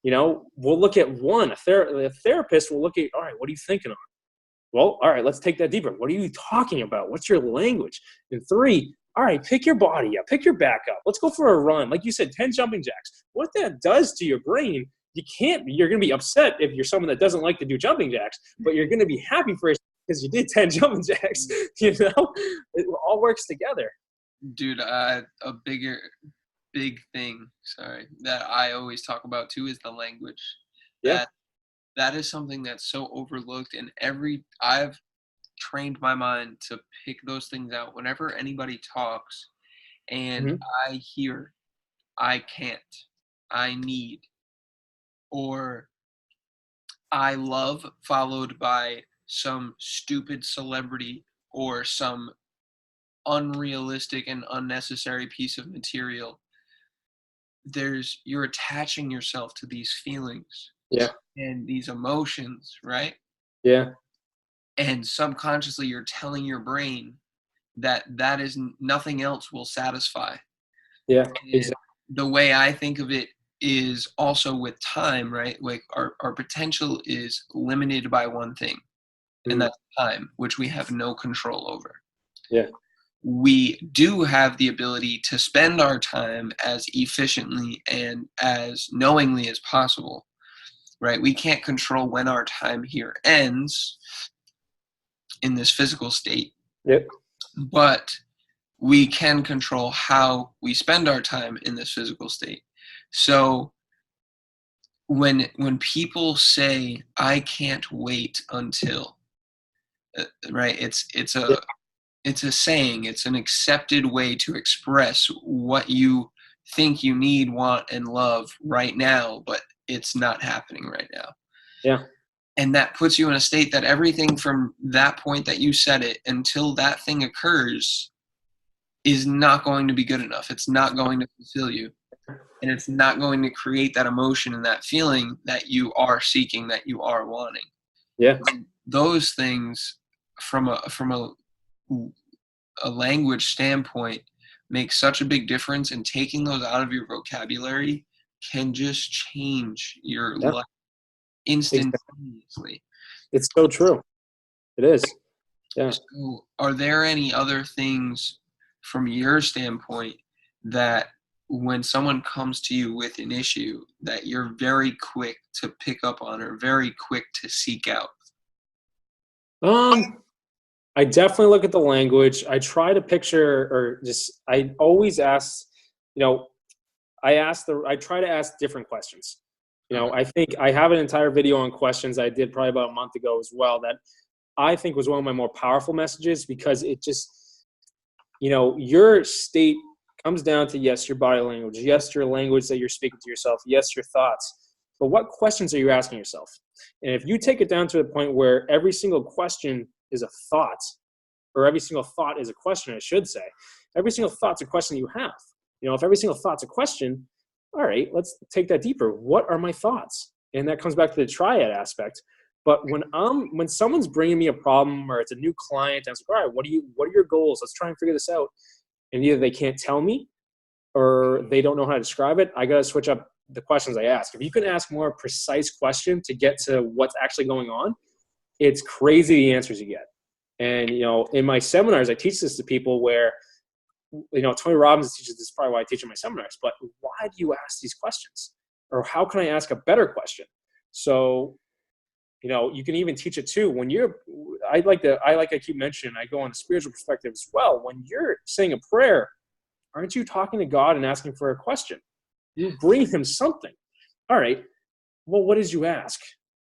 We'll look at one. A therapist will look at, all right, what are you thinking on? Well, all right, let's take that deeper. What are you talking about? What's your language? And three, all right, pick your body up, pick your back up. Let's go for a run. Like you said, 10 jumping jacks. What that does to your brain, you're going to be upset if you're someone that doesn't like to do jumping jacks, but you're going to be happy for yourself because you did 10 jumping jacks. It all works together. Dude, a big thing, that I always talk about too is the language. Yeah. That is something that's so overlooked, and I've trained my mind to pick those things out whenever anybody talks and I hear, I can't, I need, or I love, followed by some stupid celebrity or some unrealistic and unnecessary piece of material. You're attaching yourself to these feelings, and these emotions, right? Yeah. And subconsciously you're telling your brain that is nothing else will satisfy. Yeah, exactly. The way I think of it is also with time, right? Like our potential is limited by one thing, and that's time, which we have no control over. Yeah. We do have the ability to spend our time as efficiently and as knowingly as possible, right? We can't control when our time here ends in this physical state. Yep. But we can control how we spend our time in this physical state. So when people say, I can't wait until, right? It's a saying, it's an accepted way to express what you think you need, want, and love right now, but it's not happening right now. Yeah. And that puts you in a state that everything from that point that you said it until that thing occurs is not going to be good enough. It's not going to fulfill you. and it's not going to create that emotion and that feeling that you are seeking, that you are wanting. Yeah. And those things from a language standpoint make such a big difference, and taking those out of your vocabulary can just change your life instantaneously. It's so true. It is. Yeah. So are there any other things from your standpoint that when someone comes to you with an issue that you're very quick to pick up on or very quick to seek out? I definitely look at the language. I try to picture, or just, I always ask, I try to ask different questions. I think I have an entire video on questions I did probably about a month ago as well that I think was one of my more powerful messages, because it just, your state comes down to, yes, your body language, yes, your language that you're speaking to yourself, yes, your thoughts, but what questions are you asking yourself? And if you take it down to the point where every single question is a thought, or every single thought is a question, I should say, every single thought's a question you have. If every single thought's a question, all right, let's take that deeper. What are my thoughts? And that comes back to the triad aspect. But when someone's bringing me a problem, or it's a new client, I was like, all right, what are your goals? Let's try and figure this out. And either they can't tell me, or they don't know how to describe it. I got to switch up the questions I ask. If you can ask more precise question to get to what's actually going on, it's crazy the answers you get. And, in my seminars, I teach this to people where, Tony Robbins teaches this, is probably why I teach in my seminars, but why do you ask these questions? Or how can I ask a better question? So, you can even teach it too. When I keep mentioning, I go on the spiritual perspective as well. When you're saying a prayer, aren't you talking to God and asking for a question? You bring him something. All right, well, what did you ask?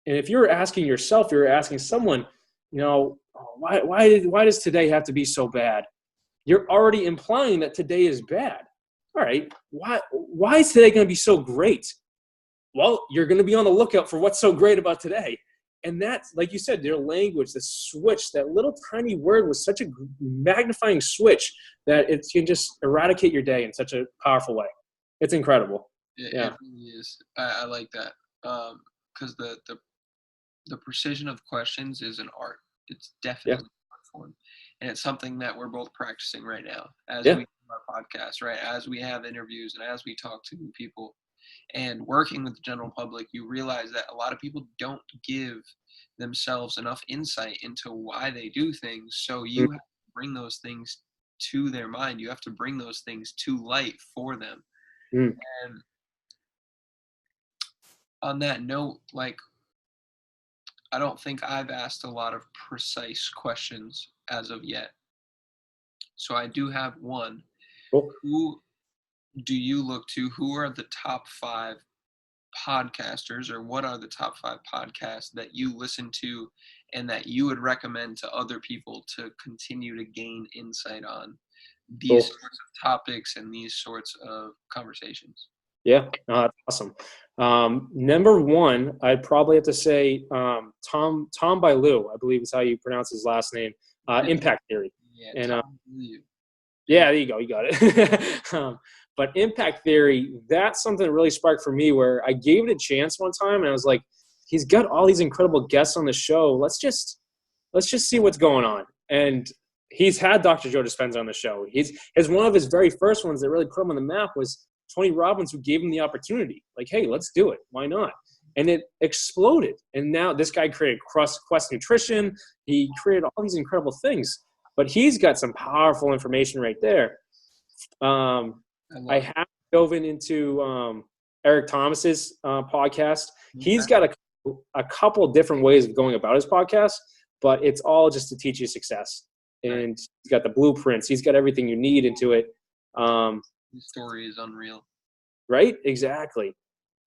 And if you're asking yourself, you're asking someone, why does today have to be so bad? You're already implying that today is bad. All right, why is today going to be so great? Well, you're going to be on the lookout for what's so great about today. And that's, like you said, their language, the switch, that little tiny word was such a magnifying switch that it can just eradicate your day in such a powerful way. It's incredible. It really is. I like that. Because the precision of questions is an art. It's definitely an art form. And it's something that we're both practicing right now as we do our podcast, right? As we have interviews and as we talk to people. And working with the general public, you realize that a lot of people don't give themselves enough insight into why they do things. So you have to bring those things to their mind. You have to bring those things to light for them. And on that note, I don't think I've asked a lot of precise questions as of yet. So I do have one. Cool. Who do you look to? Who are the top 5 podcasters, or what are the top 5 podcasts that you listen to and that you would recommend to other people to continue to gain insight on these sorts of topics and these sorts of conversations? Yeah, that's awesome. Number 1, I'd probably have to say Tom Bilyeu, I believe is how you pronounce his last name. Impact Theory. Yeah, and Tom Bilyeu. Yeah, there you go. You got it. But Impact Theory, that's something that really sparked for me, where I gave it a chance one time, and I was like, he's got all these incredible guests on the show. Let's just see what's going on. And he's had Dr. Joe Dispenza on the show. One of his very first ones that really put him on the map was Tony Robbins, who gave him the opportunity. Like, hey, let's do it. Why not? And it exploded. And now this guy created Quest Nutrition. He created all these incredible things. But he's got some powerful information right there. I have dove into Eric Thomas's podcast. Okay. He's got a couple of different ways of going about his podcast, but it's all just to teach you success. And he's got the blueprints. He's got everything you need into it. His story is unreal. Right? Exactly.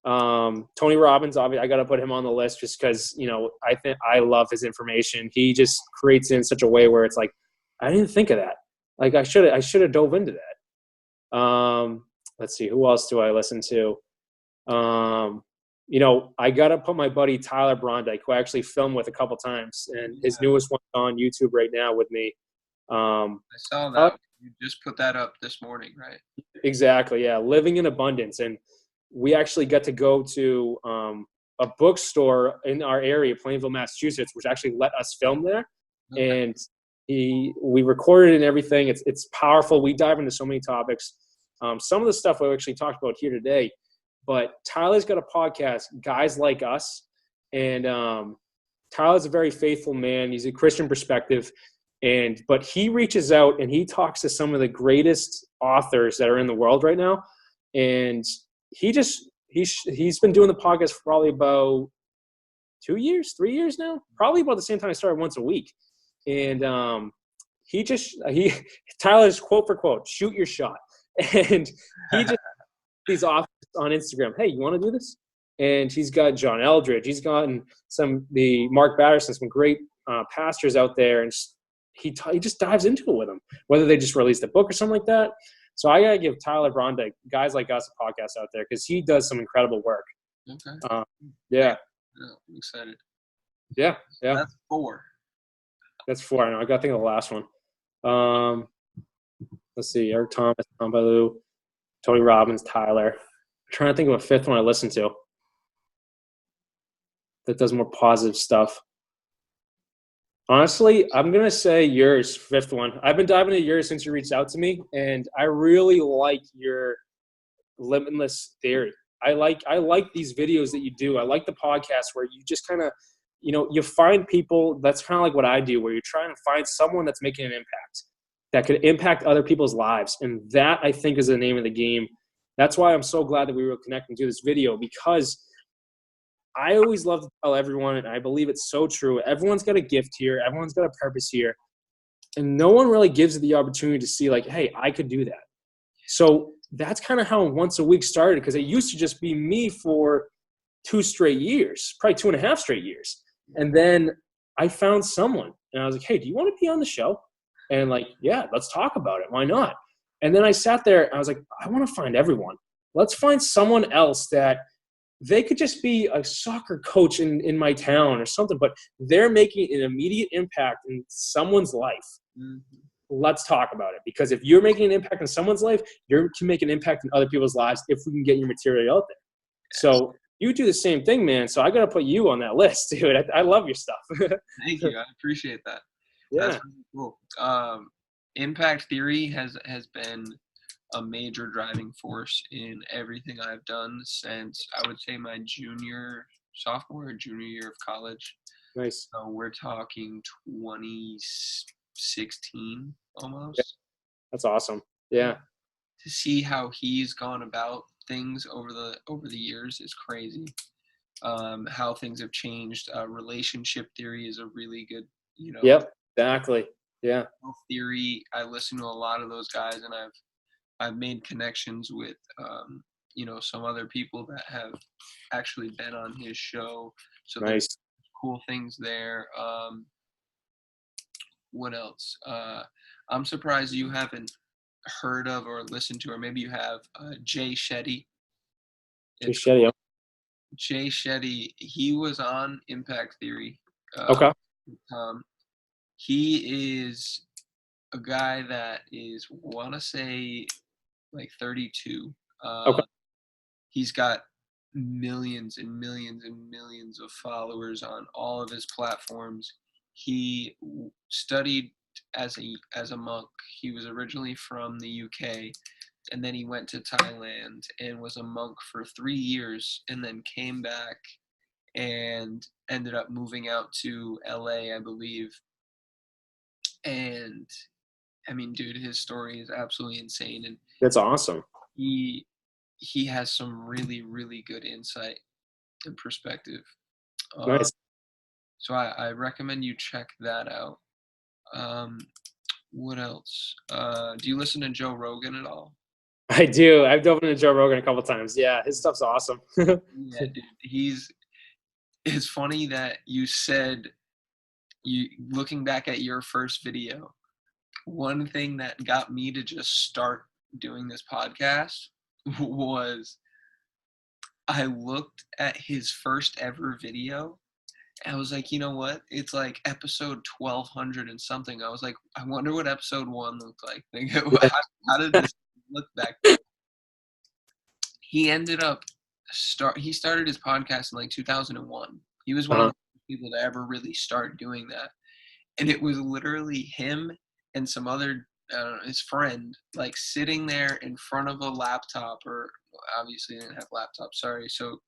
Tony Robbins, obviously, I got to put him on the list just because, I think I love his information. He just creates it in such a way where it's like, I didn't think of that. Like I should have dove into that. Let's see, who else do I listen to? I got to put my buddy Tyler Brondyk, who I actually filmed with a couple times, and his newest one's on YouTube right now with me. I saw that. You just put that up this morning, right? Exactly. Yeah. Living in abundance. And we actually got to go to a bookstore in our area, Plainville, Massachusetts, which actually let us film there. Okay. And we recorded and everything. It's powerful. We dive into so many topics. Some of the stuff we actually talked about here today, but Tyler's got a podcast, Guys Like Us. And Tyler's a very faithful man. He's a Christian perspective. But he reaches out and he talks to some of the greatest authors that are in the world right now. And he's been doing the podcast for probably about 2 years, 3 years now, probably about the same time I started, once a week. And Tyler's quote for quote, shoot your shot. And he just these authors on Instagram, hey, you want to do this? And he's got John Eldridge. He's gotten the Mark Batterson, some great pastors out there, and he just dives into it with them, whether they just released a book or something like that. So I got to give Tyler Brondyk, Guys Like Us, a podcast out there because he does some incredible work. Okay. Yeah. I'm excited. Yeah. Yeah. That's 4. That's 4. I know. I got to think of the last one. Let's see. Eric Thomas, Tom Bilyeu, Tony Robbins, Tyler. I'm trying to think of a 5th one I listen to that does more positive stuff. Honestly, I'm going to say yours, 5th one. I've been diving into yours since you reached out to me, and I really like your limitless theory. I like these videos that you do. I like the podcast where you just kind of, you find people. That's kind of like what I do, where you're trying to find someone that's making an impact, that could impact other people's lives. And that, I think, is the name of the game. That's why I'm so glad that we were connecting to this video, because I always love to tell everyone, and I believe it's so true, everyone's got a gift here. Everyone's got a purpose here. And no one really gives you the opportunity to see, like, hey, I could do that. So that's kind of how Once a Week started, because it used to just be me for 2 straight years, probably 2.5 straight years. And then I found someone, and I was like, hey, do you want to be on the show? And like, yeah, let's talk about it. Why not? And then I sat there, and I was like, I want to find everyone. Let's find someone else that they could just be a soccer coach in my town or something, but they're making an immediate impact in someone's life. Mm-hmm. Let's talk about it, because if you're making an impact in someone's life, you can make an impact in other people's lives if we can get your material out there. So you do the same thing, man. So I got to put you on that list, dude. I love your stuff. Thank you. I appreciate that. Yeah. That's really cool. Impact theory has been a major driving force in everything I've done since, I would say, my sophomore or junior year of college. Nice. So we're talking 2016 almost. Yeah. That's awesome. Yeah. To see how he's gone about things over the years is crazy. How things have changed. Relationship theory is a really good, Yep, exactly. Yeah. Theory. I listen to a lot of those guys, and I've made connections with some other people that have actually been on his show. So nice. There's cool things there. What else? I'm surprised you haven't heard of or listened to, or maybe you have, Jay Shetty. Jay Shetty, he was on Impact Theory. Okay. He is a guy that is, want to say, like 32. Okay. He's got millions and millions and millions of followers on all of his platforms. He studied as a monk. He was originally from the UK, and then he went to Thailand and was a monk for 3 years, and then came back and ended up moving out to LA, I believe. And I mean, dude, his story is absolutely insane, and that's awesome. He has some really, really good insight and perspective. Nice. So I recommend you check that out. What else? Do you listen to Joe Rogan at all? I do. I've dove into Joe Rogan a couple times. Yeah, his stuff's awesome. Yeah, dude. It's funny that you said, looking back at your first video, one thing that got me to just start doing this podcast was I looked at his first ever video, I was like, you know what? It's like episode 1200 and something. I was like, I wonder what episode 1 looked like. Like, Yeah. how did this look back then? He ended up he started his podcast in like 2001. He was one of the people to ever really start doing that. And it was literally him and some other his friend, like sitting there in front of a laptop, or obviously they didn't have laptops, sorry. So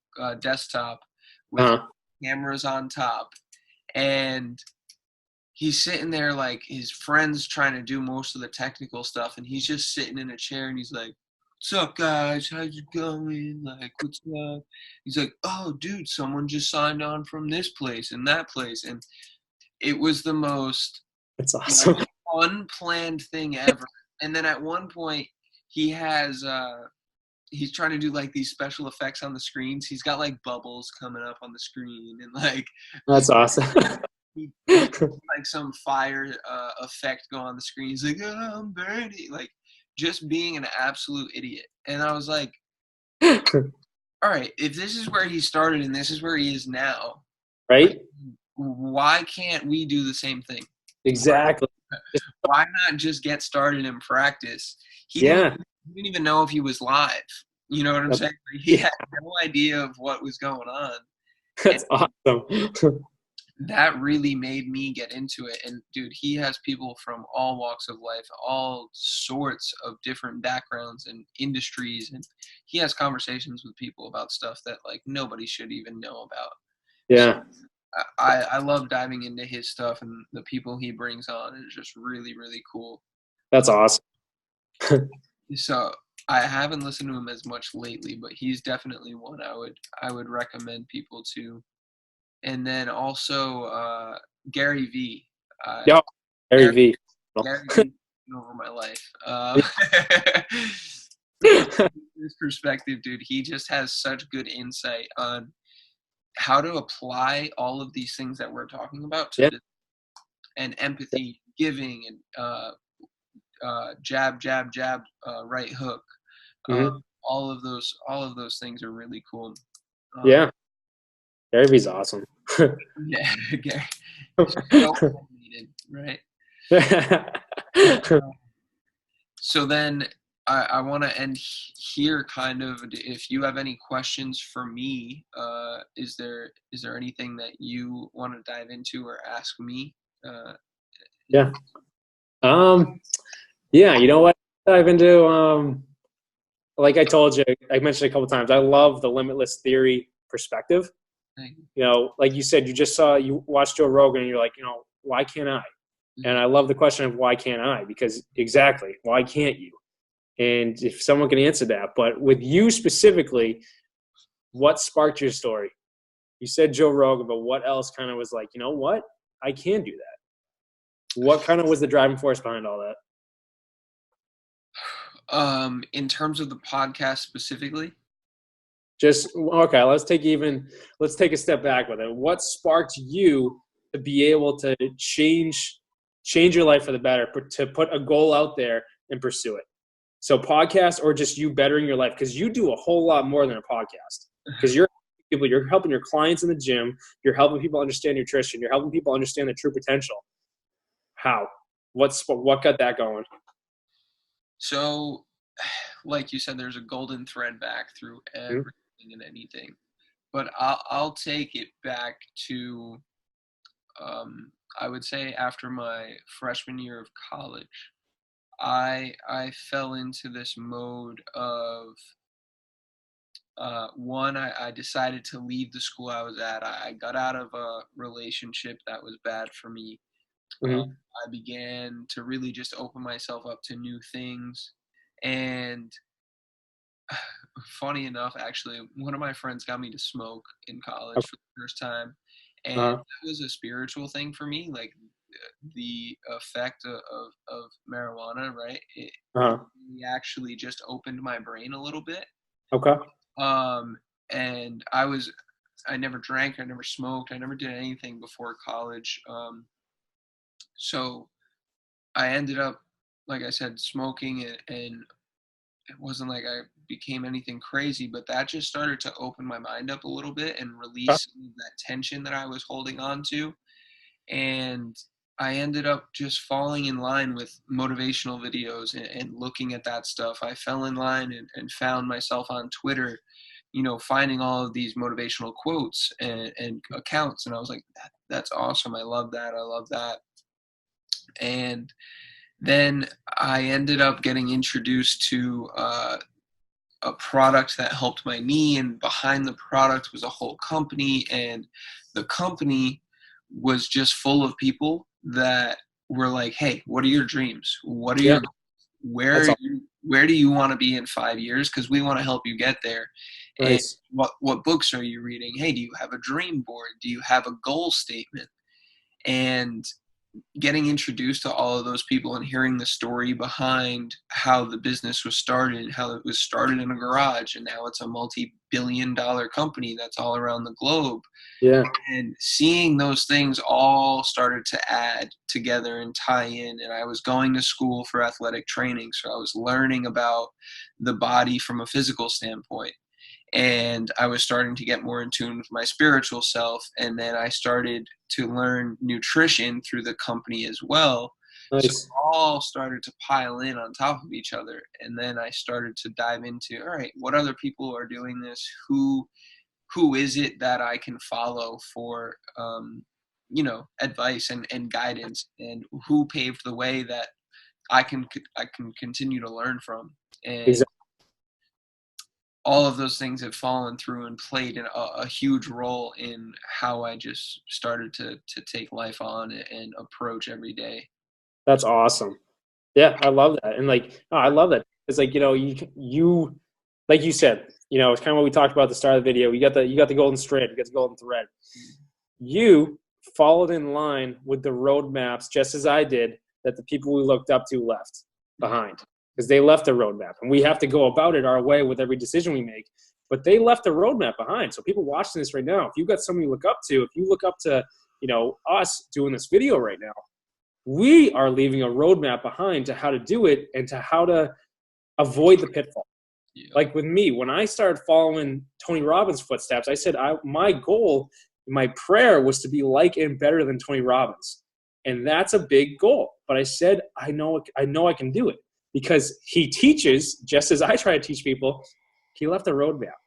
desktop with cameras on top. And he's sitting there like his friend's trying to do most of the technical stuff. And he's just sitting in a chair and he's like, "What's up, guys? How's it going? Like, what's up?" He's like, "Oh, dude, someone just signed on from this place and that place." And it was the most That's awesome. unplanned thing ever. And then at one point, he has he's trying to do like these special effects on the screens. He's got like bubbles coming up on the screen, and like that's awesome. he like some fire effect go on the screen. He's like, "Oh, I'm burning," like just being an absolute idiot. And I was like, all right, if this is where he started and this is where he is now, right? Why can't we do the same thing? Exactly. Why not just get started and practice? He didn't even know if he was live. You know what I'm saying? He had no idea of what was going on. That's awesome. That really made me get into it. And dude, he has people from all walks of life, all sorts of different backgrounds and industries, and he has conversations with people about stuff that like nobody should even know about. Yeah. So I love diving into his stuff, and the people he brings on is just really, really cool. That's awesome. So I haven't listened to him as much lately, but he's definitely one I would recommend people to. And then also Gary V. Gary V. Gary V. over my life. His perspective, dude, he just has such good insight on how to apply all of these things that we're talking about to this, and empathy, giving, and jab, jab, jab, right hook. All of those things are really cool. Yeah, Gary V's awesome. Yeah, Gary. So needed, right? So then I want to end here kind of. If you have any questions for me, is there anything that you want to dive into or ask me? Yeah. Yeah, you know what? Dive into, like I told you, I mentioned a couple times, I love the limitless theory perspective. You know, like you said, you watched Joe Rogan and you're like, you know, why can't I? And I love the question of why can't I? Because exactly, why can't you? And if someone can answer that, but with you specifically, what sparked your story? You said Joe Rogan, but what else kind of was like, you know what? I can do that. What kind of was the driving force behind all that? In terms of the podcast specifically? Just, okay, let's take a step back with it. What sparked you to be able to change your life for the better, to put a goal out there and pursue it? So podcast, or just you bettering your life? Because you do a whole lot more than a podcast. Because you're helping your clients in the gym. You're helping people understand nutrition. You're helping people understand their true potential. How? What got that going? So, like you said, there's a golden thread back through everything and anything. But I'll take it back to, I would say after my freshman year of college, I fell into this mode of, one, I decided to leave the school I was at. I got out of a relationship that was bad for me. I began to really just open myself up to new things. And funny enough, actually, one of my friends got me to smoke in college for the first time. And that was a spiritual thing for me, like the effect of marijuana, right? It actually just opened my brain a little bit. Okay. And I never drank, I never smoked, I never did anything before college. So I ended up, like I said, smoking and it wasn't like I became anything crazy, but that just started to open my mind up a little bit and release some of that tension that I was holding on to. And I ended up just falling in line with motivational videos and looking at that stuff. I fell in line and found myself on Twitter, finding all of these motivational quotes and accounts. And I was like, that's awesome. I love that. I love that. And then I ended up getting introduced to a product that helped my knee, and behind the product was a whole company, and the company was just full of people that were like, hey, what are your dreams? What are your where do you want to be in 5 years? Because we want to help you get there. Nice. And what books are you reading? Hey, do you have a dream board? Do you have a goal statement? And getting introduced to all of those people and hearing the story behind how the business was started, how it was started in a garage, and now it's a multi-billion-dollar company that's all around the globe. Yeah. And seeing those things all started to add together and tie in. And I was going to school for athletic training, so I was learning about the body from a physical standpoint. And I was starting to get more in tune with my spiritual self. And then I started to learn nutrition through the company as well. Nice. So it all started to pile in on top of each other. And then I started to dive into, all right, what other people are doing this? Who is it that I can follow for, advice and guidance, and who paved the way that I can continue to learn from. And Exactly. all of those things have fallen through and played a huge role in how I just started to take life on and approach every day. That's awesome. Yeah, I love that. And I love that. It's like, you like you said, it's kind of what we talked about at the start of the video. You got the golden strand, you got the golden thread. You followed in line with the roadmaps, just as I did, that the people we looked up to left behind. Because they left a roadmap, and we have to go about it our way with every decision we make. But they left a roadmap behind. So people watching this right now, if you've got somebody you look up to, if you look up to, us doing this video right now, we are leaving a roadmap behind to how to do it and to how to avoid the pitfall. Yeah. Like with me, when I started following Tony Robbins' footsteps, I said my goal, my prayer was to be like and better than Tony Robbins. And that's a big goal. But I said, I know I can do it. Because he teaches, just as I try to teach people, he left a roadmap.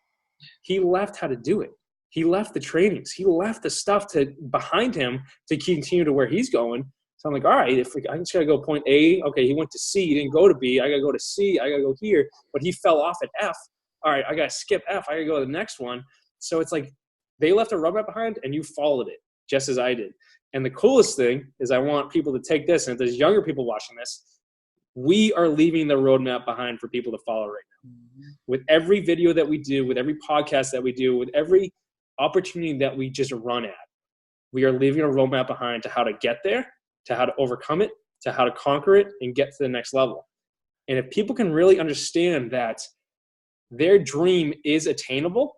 He left how to do it. He left the trainings. He left the stuff behind him to continue to where he's going. So I'm like, all right, I just got to go point A. Okay, he went to C. He didn't go to B. I got to go to C. I got to go here. But he fell off at F. All right, I got to skip F. I got to go to the next one. So it's like they left a roadmap behind, and you followed it, just as I did. And the coolest thing is I want people to take this, and if there's younger people watching this, we are leaving the roadmap behind for people to follow right now. Mm-hmm. With every video that we do, with every podcast that we do, with every opportunity that we just run at, we are leaving a roadmap behind to how to get there, to how to overcome it, to how to conquer it, and get to the next level. And if people can really understand that their dream is attainable,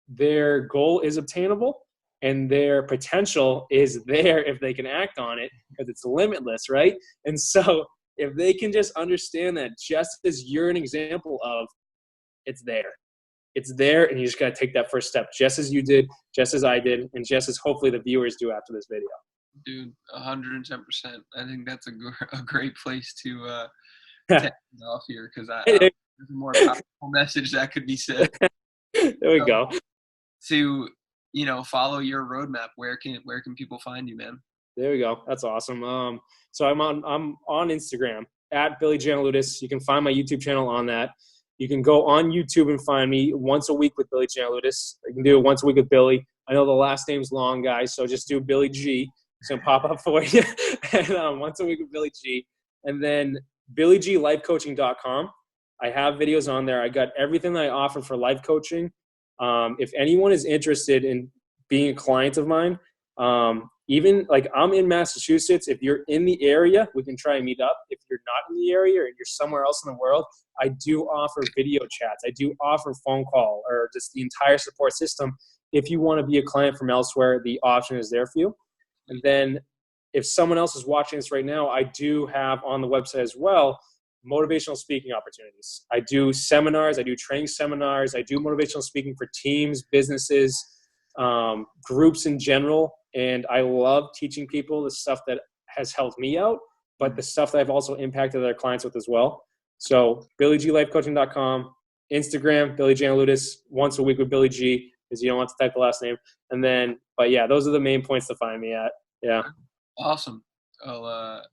their goal is obtainable, and their potential is there if they can act on it, because it's limitless, right? And so if they can just understand that, just as you're an example of, it's there, and you just got to take that first step, just as you did, just as I did, and just as hopefully the viewers do after this video. Dude, 110%. I think that's a great place to take it off here, because there's a more powerful message that could be said. There we go. To follow your roadmap, where can people find you, man? There we go. That's awesome. So I'm on Instagram at Billy Giannouloudis. You can find my YouTube channel on that. You can go on YouTube and find me once a week with Billy Giannouloudis. You can do it once a week with Billy. I know the last name's long, guys, so just do Billy G. It's going to pop up for you. And once a week with Billy G. And then BillyGLifeCoaching.com. I have videos on there. I got everything that I offer for life coaching. If anyone is interested in being a client of mine, even like I'm in Massachusetts, if you're in the area, we can try and meet up. If you're not in the area or you're somewhere else in the world, I do offer video chats. I do offer phone call, or just the entire support system. If you want to be a client from elsewhere, the option is there for you. And then if someone else is watching this right now, I do have on the website as well motivational speaking opportunities. I do seminars, I do training seminars, I do motivational speaking for teams, businesses, groups in general. And I love teaching people the stuff that has helped me out, but the stuff that I've also impacted other clients with as well. So BillyGLifeCoaching.com, Instagram, Billy Giannouloudis, once a week with Billy G, because you don't want to type the last name. And then, but yeah, those are the main points to find me at. Yeah. Awesome. Well,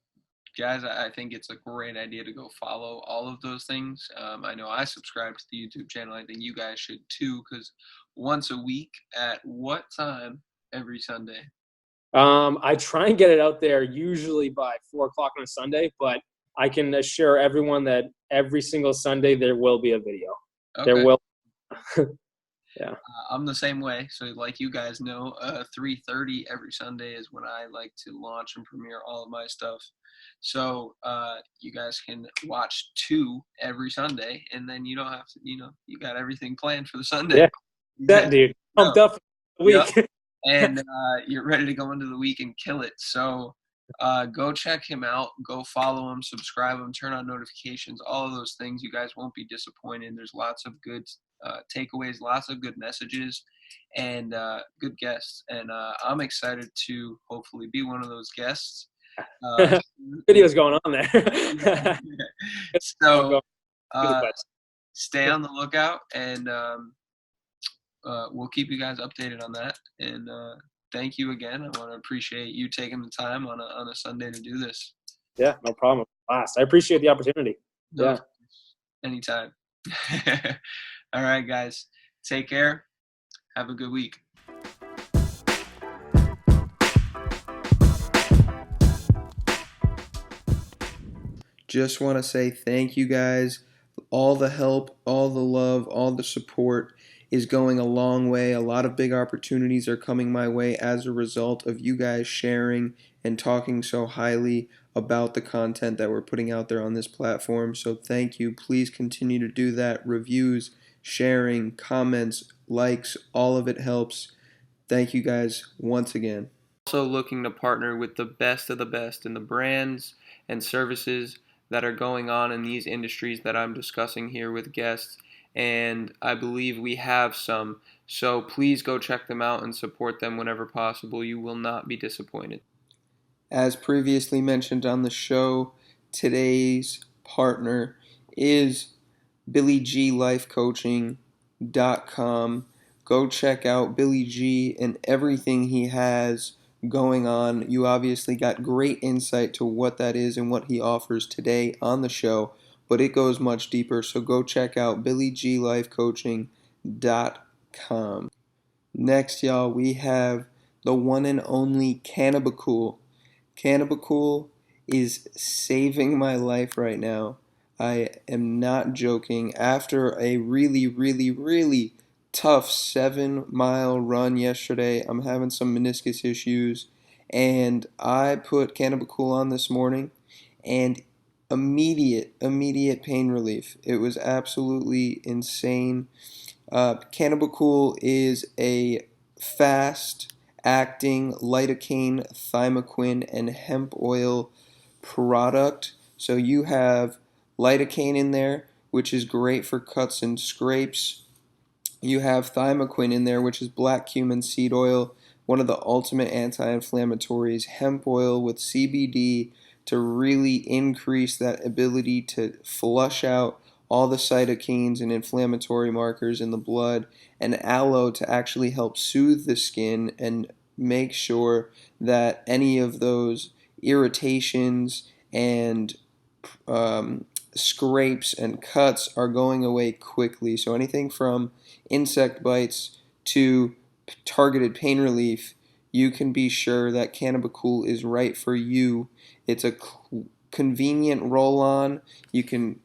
guys, I think it's a great idea to go follow all of those things. I know I subscribe to the YouTube channel. I think you guys should too, because once a week at what time every Sunday? I try and get it out there usually by 4:00 on a Sunday, but I can assure everyone that every single Sunday there will be a video. Okay. There will. Yeah. I'm the same way. So like you guys know, 3:30 every Sunday is when I like to launch and premiere all of my stuff. So you guys can watch 2 every Sunday, and then you don't have to, you got everything planned for the Sunday. Yeah, that dude. Pumped up for the week. Yep. And you're ready to go into the week and kill it. So go check him out. Go follow him, subscribe him, turn on notifications, all of those things. You guys won't be disappointed. There's lots of good takeaways, lots of good messages, and good guests. And I'm excited to hopefully be one of those guests. Videos going on there. So stay on the lookout, and we'll keep you guys updated on that. And thank you again. I want to appreciate you taking the time on a Sunday to do this. Yeah, no problem. Last, I appreciate the opportunity. No, yeah, anytime. All right, guys. Take care. Have a good week. Just want to say thank you guys. All the help, all the love, all the support is going a long way. A lot of big opportunities are coming my way as a result of you guys sharing and talking so highly about the content that we're putting out there on this platform. So thank you. Please continue to do that. Reviews, sharing, comments, likes, all of it helps. Thank you guys once again. Also looking to partner with the best of the best in the brands and services that are going on in these industries that I'm discussing here with guests, and I believe we have some. So please go check them out and support them whenever possible. You will not be disappointed. As previously mentioned on the show, today's partner is BillyGLifeCoaching.com. Go check out Billy G and everything he has going on. You obviously got great insight to what that is and what he offers today on the show, but it goes much deeper. So go check out BillyGLifeCoaching.com. Next, y'all, we have the one and only Cannabicool. Cannabicool is saving my life right now. I am not joking. After a really, really, really tough 7-mile run yesterday, I'm having some meniscus issues, and I put Cannabicool on this morning, and immediate pain relief. It was absolutely insane. Cannabicool is a fast-acting lidocaine, thymoquine, and hemp oil product. So you have lidocaine in there, which is great for cuts and scrapes. You have thymoquine in there, which is black cumin seed oil, one of the ultimate anti-inflammatories. Hemp oil with CBD to really increase that ability to flush out all the cytokines and inflammatory markers in the blood, and aloe to actually help soothe the skin and make sure that any of those irritations and scrapes and cuts are going away quickly. So anything from insect bites to targeted pain relief, you can be sure that Cannabicool is right for you. It's a convenient roll-on. You can,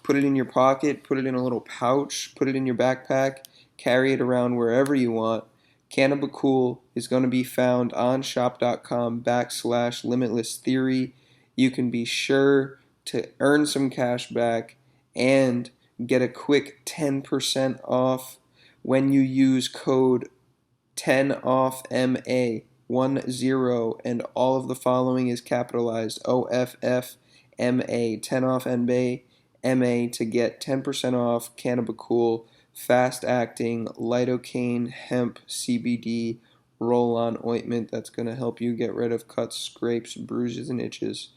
put it in your pocket, put it in a little pouch, put it in your backpack, carry it around wherever you want. Cannabicool is going to be found on shop.com/limitlesstheory. You can be sure to earn some cash back and get a quick 10% off when you use code 10OFFMA 10, and all of the following is capitalized OFFMA 10OFFMA. MA to get 10% off Cannabicool fast acting lidocaine hemp CBD roll-on ointment that's going to help you get rid of cuts, scrapes, bruises, and itches.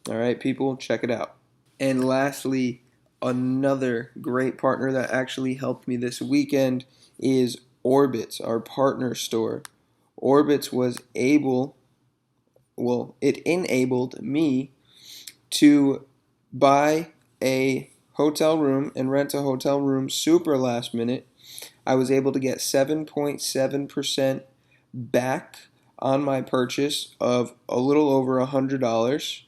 All right, people, check it out. And lastly, another great partner that actually helped me this weekend is Orbitz, our partner store. Orbitz was it enabled me to buy a hotel room and rent a hotel room super last minute. I was able to get 7.7% back on my purchase of a little over $100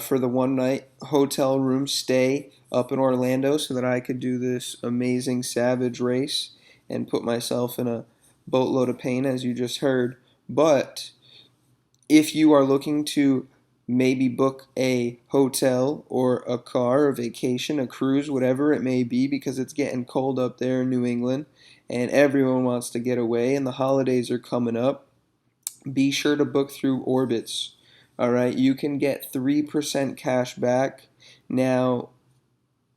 for the one night hotel room stay up in Orlando so that I could do this amazing Savage race and put myself in a boatload of pain, as you just heard. But if you are looking to maybe book a hotel or a car, a vacation, a cruise, whatever it may be, because it's getting cold up there in New England and everyone wants to get away and the holidays are coming up, be sure to book through Orbitz. All right, you can get 3% cash back. Now,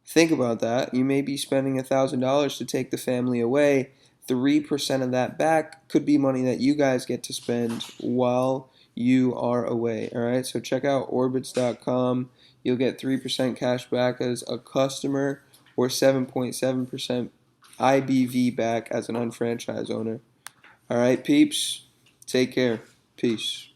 think about that. You may be spending $1,000 to take the family away. 3% of that back could be money that you guys get to spend while you are away. All right, so check out Orbitz.com. You'll get 3% cash back as a customer or 7.7% IBV back as an unfranchised owner. All right, peeps, take care. Peace.